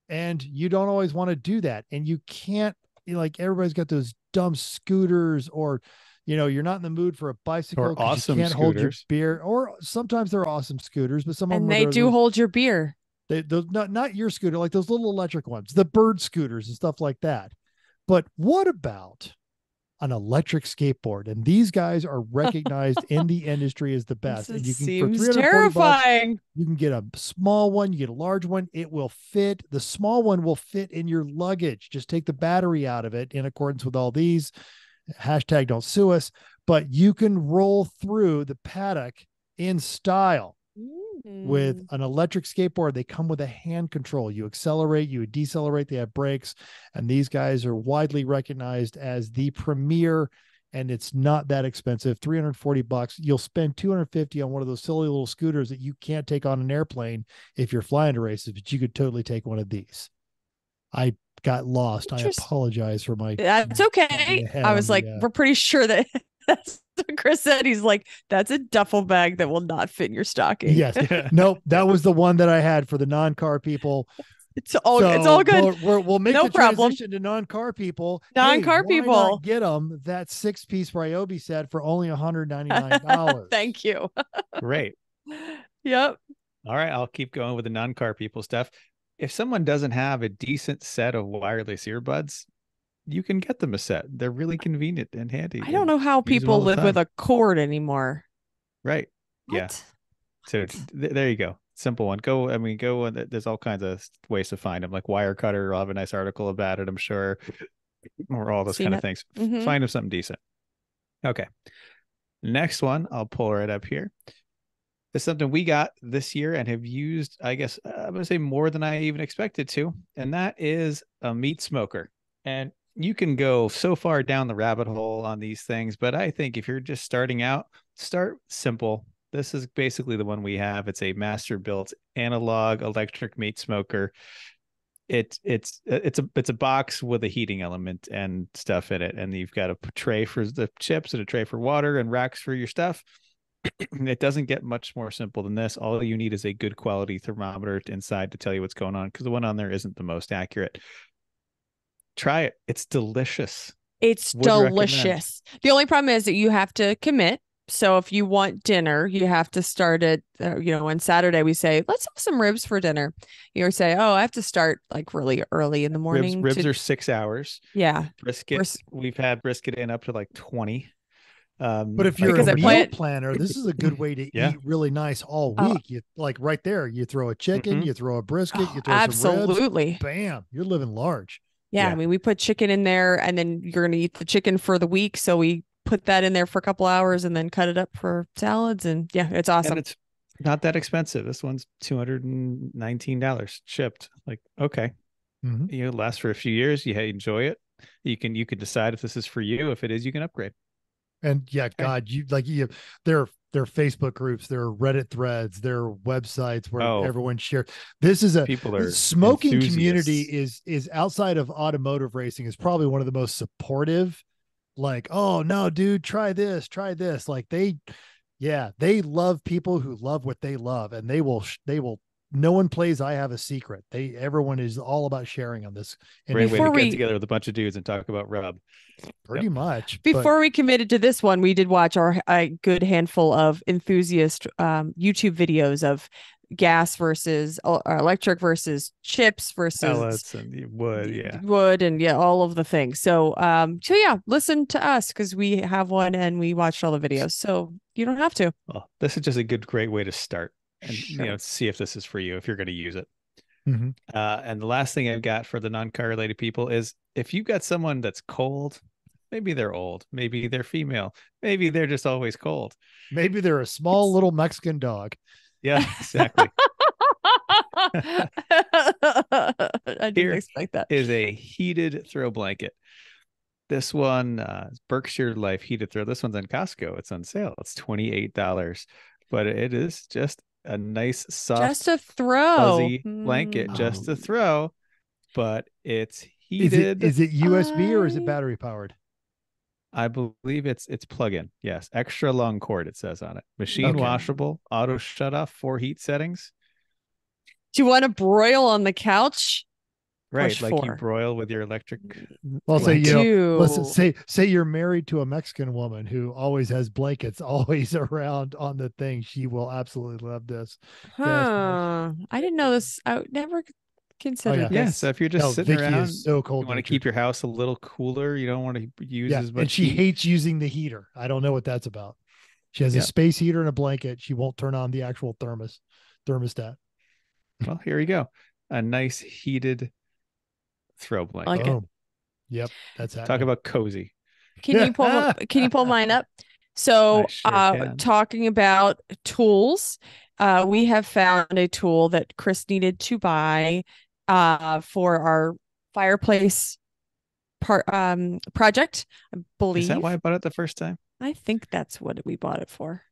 and you don't always want to do that. And you can't, like everybody's got those dumb scooters, or, you're not in the mood for a bicycle or awesome you can't scooters. hold your beer, or sometimes they're awesome scooters, but some of them they do hold your beer. Those not your scooter, like those little electric ones, the bird scooters and stuff like that. But what about an electric skateboard. And these guys are recognized in the industry as the best. This And you can, for seems 340 bucks, terrifying. you can get a small one, you get a large one. It will fit. The small one will fit in your luggage. Just take the battery out of it in accordance with all these. Hashtag don't sue us. But you can roll through the paddock in style with an electric skateboard. They come with a hand control. You accelerate, you decelerate, they have brakes. And these guys are widely recognized as the premier, and it's not that expensive. 340 bucks. You'll spend 250 on one of those silly little scooters that you can't take on an airplane if you're flying to races, but you could totally take one of these. I got lost. I apologize for my. That's okay. I was like, we're pretty sure that that's what Chris said. He's like, that's a duffel bag that will not fit in your stocking. Yes. Nope. That was the one that I had for the non-car people. It's all good. We'll make no the problem. transition to non-car people. Non-car why people. not get them that 6-piece Ryobi set for only $199. Thank you. Great. Yep. All right. I'll keep going with the non-car people stuff. If someone doesn't have a decent set of wireless earbuds, you can get them a set. They're really convenient and handy. I don't know how people live with a cord anymore. Right. What? Yeah. So there you go. Simple one. Go. There's all kinds of ways to find them. Like Wirecutter will have a nice article about it, I'm sure, or all those kind of things. Find them something decent. Okay. Next one, I'll pull right up here. It's something we got this year and have used, I guess, I'm going to say more than I even expected to. And that is a meat smoker. And you can go so far down the rabbit hole on these things, but I think if you're just starting out, start simple. This is basically the one we have. It's a master built analog electric meat smoker. It's a box with a heating element and stuff in it. And you've got a tray for the chips and a tray for water and racks for your stuff. It doesn't get much more simple than this. All you need is a good quality thermometer inside to tell you what's going on, because the one on there isn't the most accurate. Try it. It's delicious. It's delicious. The only problem is that you have to commit. So if you want dinner, you have to start at, on Saturday, we say, let's have some ribs for dinner. You say, oh, I have to start like really early in the morning. Ribs are 6 hours. Yeah. Brisket. We've had brisket in up to like 20. But if you're a meal planner, this is a good way to eat really nice all week. You like right there, you throw a chicken, you throw a brisket, you throw some ribs. Bam, you're living large. Yeah, I mean, we put chicken in there, and then you're going to eat the chicken for the week. So we put that in there for a couple hours and then cut it up for salads. And yeah, it's awesome. And it's not that expensive. This one's $219 shipped. Like, okay. It lasts for a few years. You enjoy it. You can decide if this is for you. If it is, you can upgrade. And yeah, God, their Facebook groups, their Reddit threads, their websites where everyone shares. This is smoking community is outside of automotive racing is probably one of the most supportive. Like, oh no, dude, try this. Like they love people who love what they love, and they will. No one plays I Have a Secret. Everyone is all about sharing on this. And great way to get together with a bunch of dudes and talk about rub. Pretty much. Before we committed to this one, we did watch a good handful of enthusiast YouTube videos of gas versus electric versus chips versus pellets and wood. Wood and all of the things. So listen to us because we have one and we watched all the videos. So you don't have to. Well, this is just a great way to start. And see if this is for you, if you're going to use it. And the last thing I've got for the non-car related people is if you've got someone that's cold, maybe they're old, maybe they're female, maybe they're just always cold, maybe they're a small little Mexican dog. Yeah, exactly. I didn't expect that. Is a heated throw blanket. This one, Berkshire Life heated throw. This one's on Costco. It's on sale. It's $28, but it is just a nice soft, just a throw fuzzy blanket, just to throw, but it's heated. Is it USB or is it battery powered? I believe it's plug-in. Yes, extra long cord. It says on it. Machine washable, auto shut off, 4 heat settings. Do you want to broil on the couch? Right, like you broil with your electric. Well, say you're married to a Mexican woman who always has blankets always around on the thing. She will absolutely love this. I didn't know this. I never considered yeah. Yeah. this. So if you're just No, sitting Vicky around, is so you cold. want to keep your house a little cooler. You don't want to use as much and she heat. hates using the heater. I don't know what that's about. She has a Yeah. space heater and a blanket. She won't turn on the actual thermostat. Well, here you go. A nice heated throw blanket. Like it. Boom. Yep, that's Talk happening. about cozy. Can you pull mine up? So, I sure can. talking about tools, we have found a tool that Chris needed to buy for our fireplace project, I believe. Is that why I bought it the first time? I think that's what we bought it for.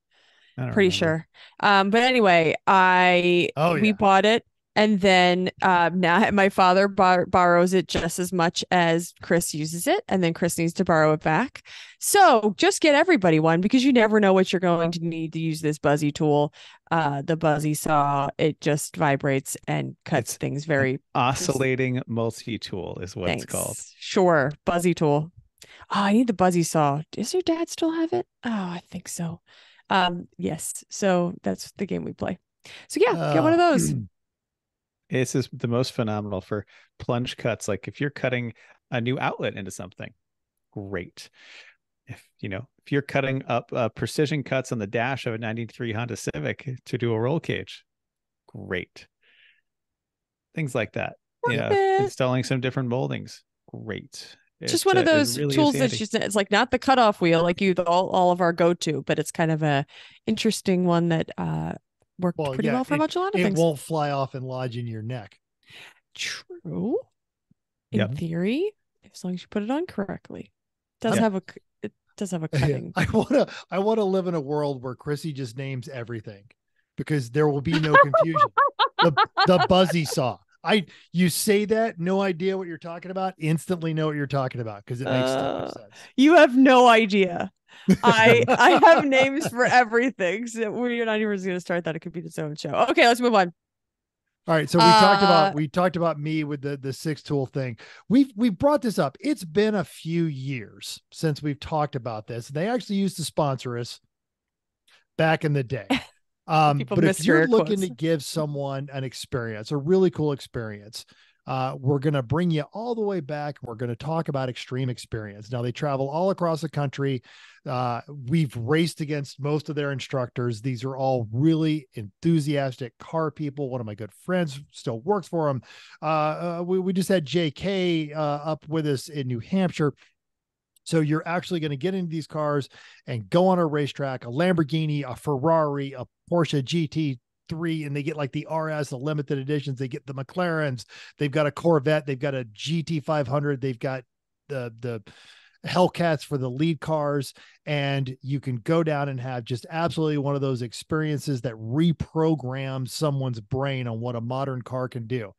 I don't Pretty remember. sure. But anyway, we bought it, and then now my father borrows it just as much as Chris uses it, and then Chris needs to borrow it back. So just get everybody one, because you never know what you're going to need to use this buzzy tool. The buzzy saw, it just vibrates and cuts things very oscillating multi-tool is what Thanks. It's called. Sure, buzzy tool. Oh, I need the buzzy saw. Does your dad still have it? Oh, I think so. Yes. So that's the game we play. So yeah, get one of those. This is the most phenomenal for plunge cuts. Like if you're cutting a new outlet into something, great. If you're cutting up precision cuts on the dash of a 93 Honda Civic to do a roll cage, great. Things like that. Installing some different moldings, great. Just one of those really tools that's just, it's like not the cutoff wheel like all of our go-to, but it's kind of a interesting one that worked pretty well for a lot of things. It won't fly off and lodge in your neck. True. In theory, as long as you put it on correctly. It does have a cutting. I want to live in a world where Chrissy just names everything, because there will be no confusion. The buzzy saw. You say that, no idea what you're talking about, instantly know what you're talking about, because it makes sense. You have no idea. I have names for everything. So we're not even going to start that. It could be its own show. Okay, let's move on. All right. So we talked about me with the six tool thing. We've brought this up. It's been a few years since we've talked about this. They actually used to sponsor us back in the day. But if you're looking to give someone an experience, a really cool experience, we're going to bring you all the way back. We're going to talk about Extreme Experience. Now, they travel all across the country. We've raced against most of their instructors. These are all really enthusiastic car people. One of my good friends still works for them. We just had JK up with us in New Hampshire. So you're actually going to get into these cars and go on a racetrack, a Lamborghini, a Ferrari, a Porsche GT3, and they get like the RS, the limited editions. They get the McLarens. They've got a Corvette. They've got a GT500. They've got the Hellcats for the lead cars. And you can go down and have just absolutely one of those experiences that reprograms someone's brain on what a modern car can do.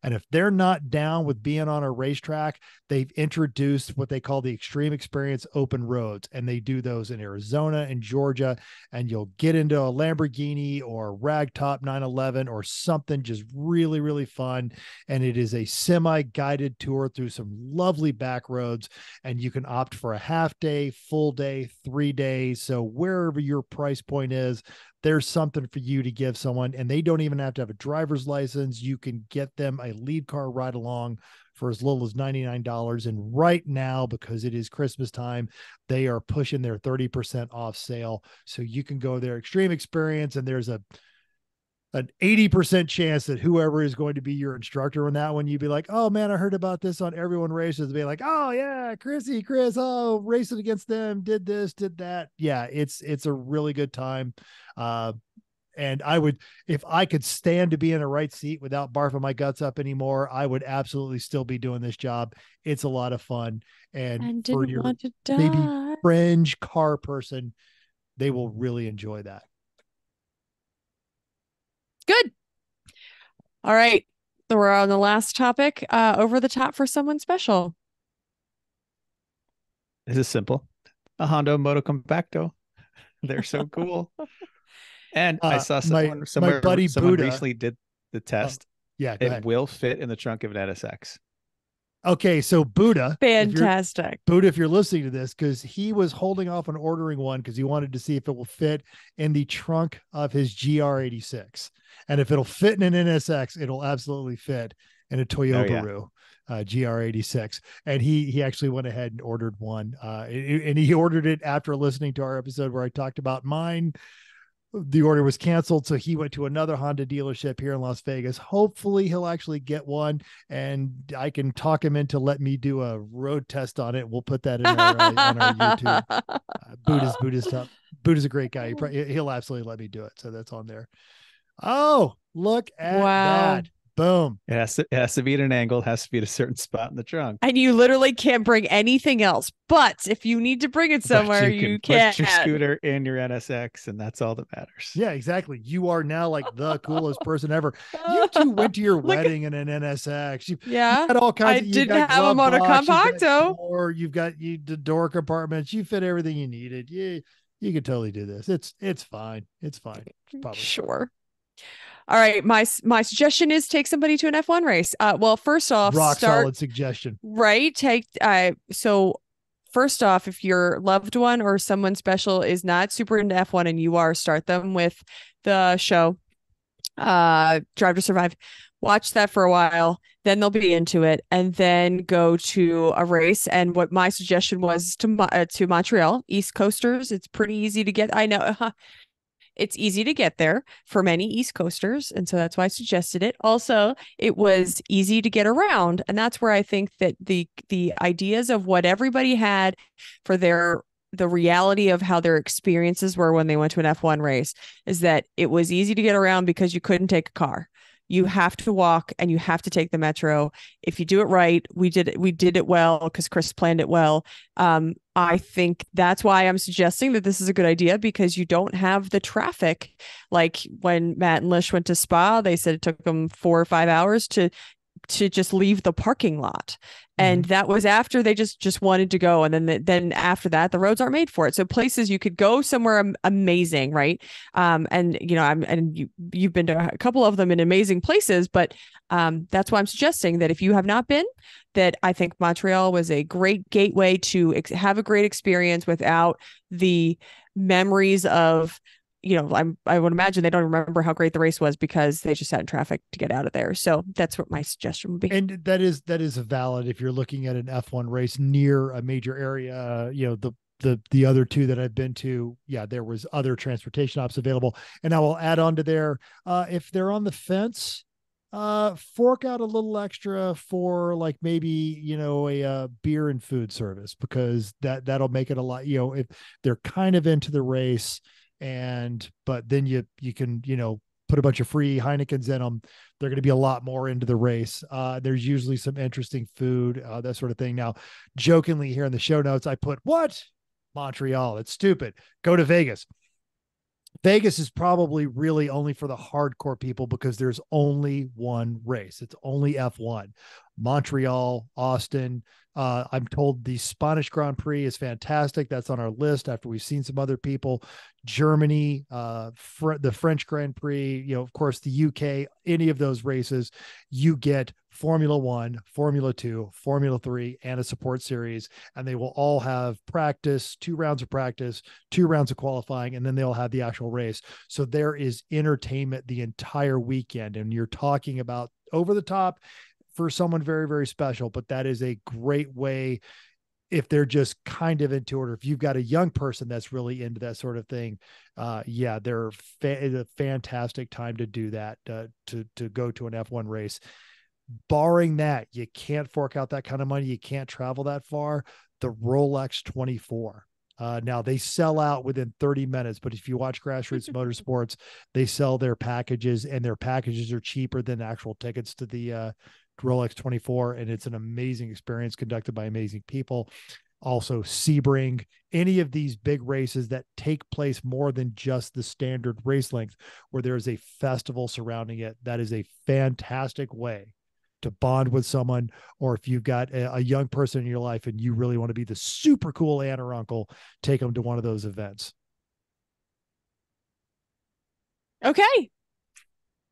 And if they're not down with being on a racetrack, they've introduced what they call the Extreme Experience Open Roads. And they do those in Arizona and Georgia. And you'll get into a Lamborghini or ragtop 911 or something just really, really fun. And it is a semi-guided tour through some lovely back roads. And you can opt for a half day, full day, 3 days. So wherever your price point is, there's something for you to give someone, and they don't even have to have a driver's license. You can get them a lead car ride along for as little as $99. And right now, because it is Christmas time, they are pushing their 30% off sale. So you can go there, Extreme Experience, and there's an 80% chance that whoever is going to be your instructor on that one, you'd be like, oh man, I heard about this on Everyone Races. Be like, oh yeah, Chris, oh, racing against them, did this, did that. Yeah, it's a really good time. And I would, if I could stand to be in a right seat without barfing my guts up anymore, I would absolutely still be doing this job. It's a lot of fun. And for your maybe fringe car person, they will really enjoy that. Good. All right. So we're on the last topic, over the top for someone special. This is simple. A Honda Moto Compacto. They're so cool. And I saw someone Buddha recently did the test. It will fit in the trunk of an NSX. Okay, so Buddha, fantastic. If you're listening to this, because he was holding off on ordering one because he wanted to see if it will fit in the trunk of his GR86, and if it'll fit in an NSX, it'll absolutely fit and a Toyota yeah. Baru. GR86, and he actually went ahead and ordered one, and he ordered it after listening to our episode where I talked about mine. The order was canceled, so he went to another Honda dealership here in Las Vegas. Hopefully he'll actually get one, and I can talk him into let me do a road test on it. We'll put that in our on our YouTube. Buddha's a great guy. He'll absolutely let me do it, so that's on there. Oh, look at that. Boom. It has to be at an angle. It has to be at a certain spot in the trunk. And you literally can't bring anything else. But if you need to bring it somewhere, you can put your scooter in your NSX, and that's all that matters. Yeah, exactly. You are now like the coolest person ever. You two went to your wedding in an NSX. You had all kinds. I didn't have them on a compacto. Or you've got the door compartments. You fit everything you needed. You could totally do this. It's fine. It's fine. Probably sure. All right, my suggestion is take somebody to an F1 race. Well, first off, solid suggestion. Right, so first off, if your loved one or someone special is not super into F1 and you are, start them with the show, Drive to Survive. Watch that for a while, then they'll be into it, and then go to a race. And what my suggestion was to Montreal, East Coasters. It's pretty easy to get. I know. It's easy to get there for many East Coasters. And so that's why I suggested it. Also, it was easy to get around. And that's where I think that the ideas of what everybody had for the reality of how their experiences were when they went to an F1 race is that it was easy to get around because you couldn't take a car. You have to walk and you have to take the metro. If you do it right, we did it well because Chris planned it well. I think that's why I'm suggesting that this is a good idea, because you don't have the traffic. Like when Matt and Lish went to Spa, they said it took them 4 or 5 hours to just leave the parking lot. And that was after they just wanted to go. And then after that, the roads aren't made for it. So places you could go somewhere amazing. Right. And you've been to a couple of them in amazing places, but that's why I'm suggesting that if you have not been, that I think Montreal was a great gateway to have a great experience without the memories of, I would imagine they don't remember how great the race was because they just sat in traffic to get out of there. So that's what my suggestion would be. And that is a valid, if you're looking at an F1 race near a major area, the other two that I've been to, there was other transportation options available. And I will add on to there, if they're on the fence, fork out a little extra for like maybe, a beer and food service, because that'll make it a lot, if they're kind of into the race. But then you can, put a bunch of free Heinekens in them. They're going to be a lot more into the race. There's usually some interesting food, that sort of thing. Now, jokingly here in the show notes, I put Montreal. It's stupid. Go to Vegas. Vegas is probably really only for the hardcore people because there's only one race. It's only F1. Montreal, Austin. I'm told the Spanish Grand Prix is fantastic. That's on our list after we've seen some other people. Germany, the French Grand Prix, of course, the UK, any of those races, you get Formula 1, Formula 2, Formula 3, and a support series. And they will all have practice, 2 rounds of practice, 2 rounds of qualifying, and then they'll have the actual race. So there is entertainment the entire weekend. And you're talking about over the top for someone very, very special, but that is a great way if they're just kind of into it, or if you've got a young person that's really into that sort of thing. They're a fantastic time to do that, to go to an F1 race. Barring that, you can't fork out that kind of money. You can't travel that far. The Rolex 24. Now they sell out within 30 minutes, but if you watch Grassroots Motorsports, they sell their packages, and their packages are cheaper than actual tickets to the Rolex 24. And it's an amazing experience conducted by amazing people. Also Sebring, any of these big races that take place more than just the standard race length, where there's a festival surrounding it. That is a fantastic way to bond with someone, or if you've got a young person in your life and you really want to be the super cool aunt or uncle, take them to one of those events. Okay.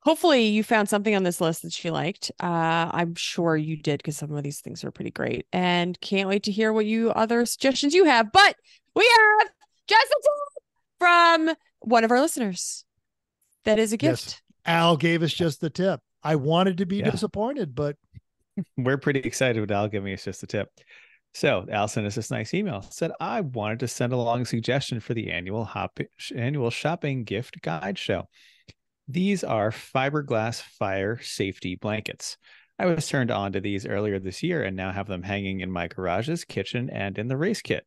Hopefully you found something on this list that you liked. I'm sure you did, because some of these things are pretty great, and can't wait to hear what other suggestions you have. But we have just a tip from one of our listeners. That is a gift. Yes. Al gave us just the tip. I wanted to be disappointed, but We're pretty excited with Al giving us just a tip. So Al sent us this nice email. Said, I wanted to send along a suggestion for the annual shopping gift guide show. These are fiberglass fire safety blankets. I was turned on to these earlier this year and now have them hanging in my garages, kitchen, and in the race kit.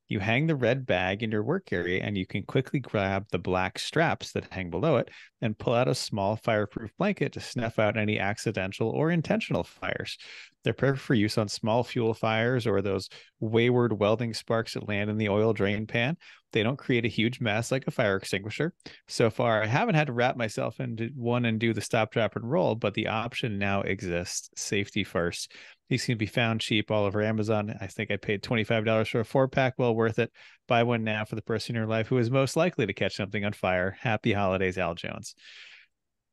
You hang the red bag in your work area and you can quickly grab the black straps that hang below it and pull out a small fireproof blanket to snuff out any accidental or intentional fires. They're perfect for use on small fuel fires or those wayward welding sparks that land in the oil drain pan. They don't create a huge mess like a fire extinguisher. So far, I haven't had to wrap myself into one and do the stop, drop, and roll, but the option now exists. Safety first. These can be found cheap all over Amazon. I think I paid $25 for a 4-pack. Well worth it. Buy one now for the person in your life who is most likely to catch something on fire. Happy holidays, Al Jones.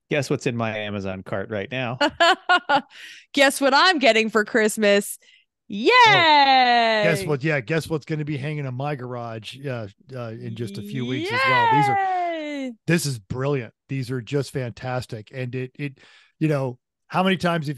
Guess what's in my Amazon cart right now? Guess what I'm getting for Christmas? Yay! Oh, guess what? Yeah, guess what's going to be hanging in my garage in just a few weeks as well. This is brilliant. These are just fantastic. And it how many times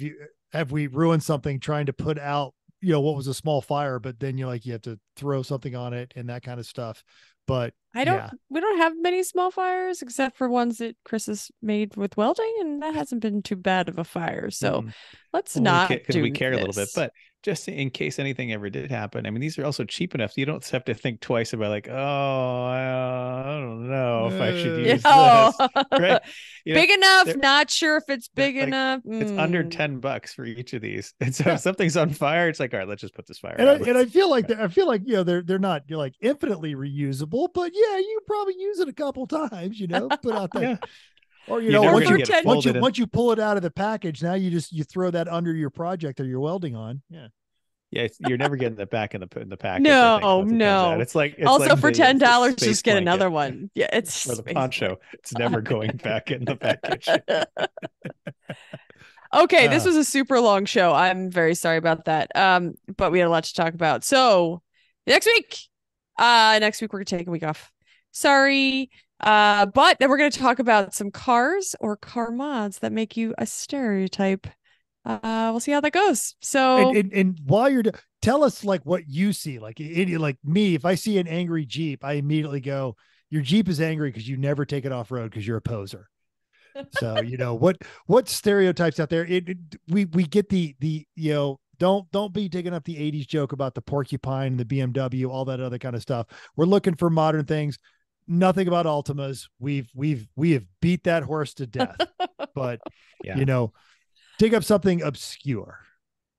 have we ruined something trying to put out, what was a small fire, but then you have to throw something on it and that kind of stuff. But we don't have many small fires except for ones that Chris has made with welding, and that hasn't been too bad of a fire. So let's not because we care a little bit, but just in case anything ever did happen. I mean, these are also cheap enough. You don't have to think twice about I don't know if I should use this. Right? Big enough, not sure if it's big enough. It's under $10 for each of these. And so if something's on fire, it's all right, let's just put this fire out. And I feel like they're not infinitely reusable, but you probably use it a couple times, put out that. Yeah. Or once you pull it out of the package, now you throw that under your project or you're welding on. Yeah, you're never getting that back in the package. No. It's like also for $10, just get another one. Yeah, it's or the poncho. It's never going back in the package. Okay, this was a super long show. I'm very sorry about that. But we had a lot to talk about. So next week we're gonna take a week off. Sorry. But then we're going to talk about some cars or car mods that make you a stereotype. We'll see how that goes. So, and while you're tell us what you see, like me, if I see an angry Jeep, I immediately go, your Jeep is angry because you never take it off road because you're a poser. So, what stereotypes out there? We get the don't be digging up the 80s joke about the porcupine and the BMW, all that other kind of stuff. We're looking for modern things. Nothing about Altimas. We have beat that horse to death, but dig up something obscure,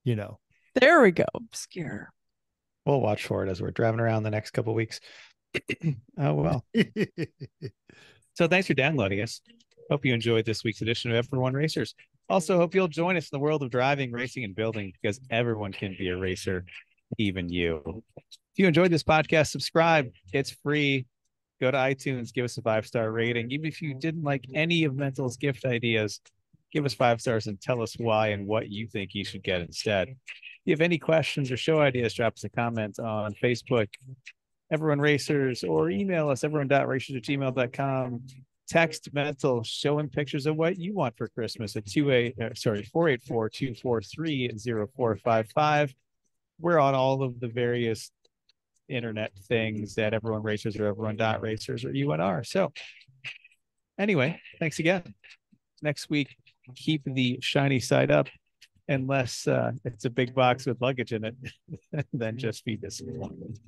There we go. Obscure. We'll watch for it as we're driving around the next couple of weeks. Oh, well. So thanks for downloading us. Hope you enjoyed this week's edition of F1 Racers. Also, hope you'll join us in the world of driving, racing, and building, because everyone can be a racer, even you. If you enjoyed this podcast, subscribe. It's free. Go to iTunes, give us a 5-star rating. Even if you didn't like any of Mental's gift ideas, give us 5 stars and tell us why and what you think you should get instead. If you have any questions or show ideas, drop us a comment on Facebook, Everyone Racers, or email us, everyone.racers@gmail.com. Text Mental, show him pictures of what you want for Christmas at 484-243-0455. We're on all of the various internet things at Everyone Racers or Everyone.Racers or E1R. So anyway, thanks again. Next week, keep the shiny side up, unless it's a big box with luggage in it. Then just be disappointed.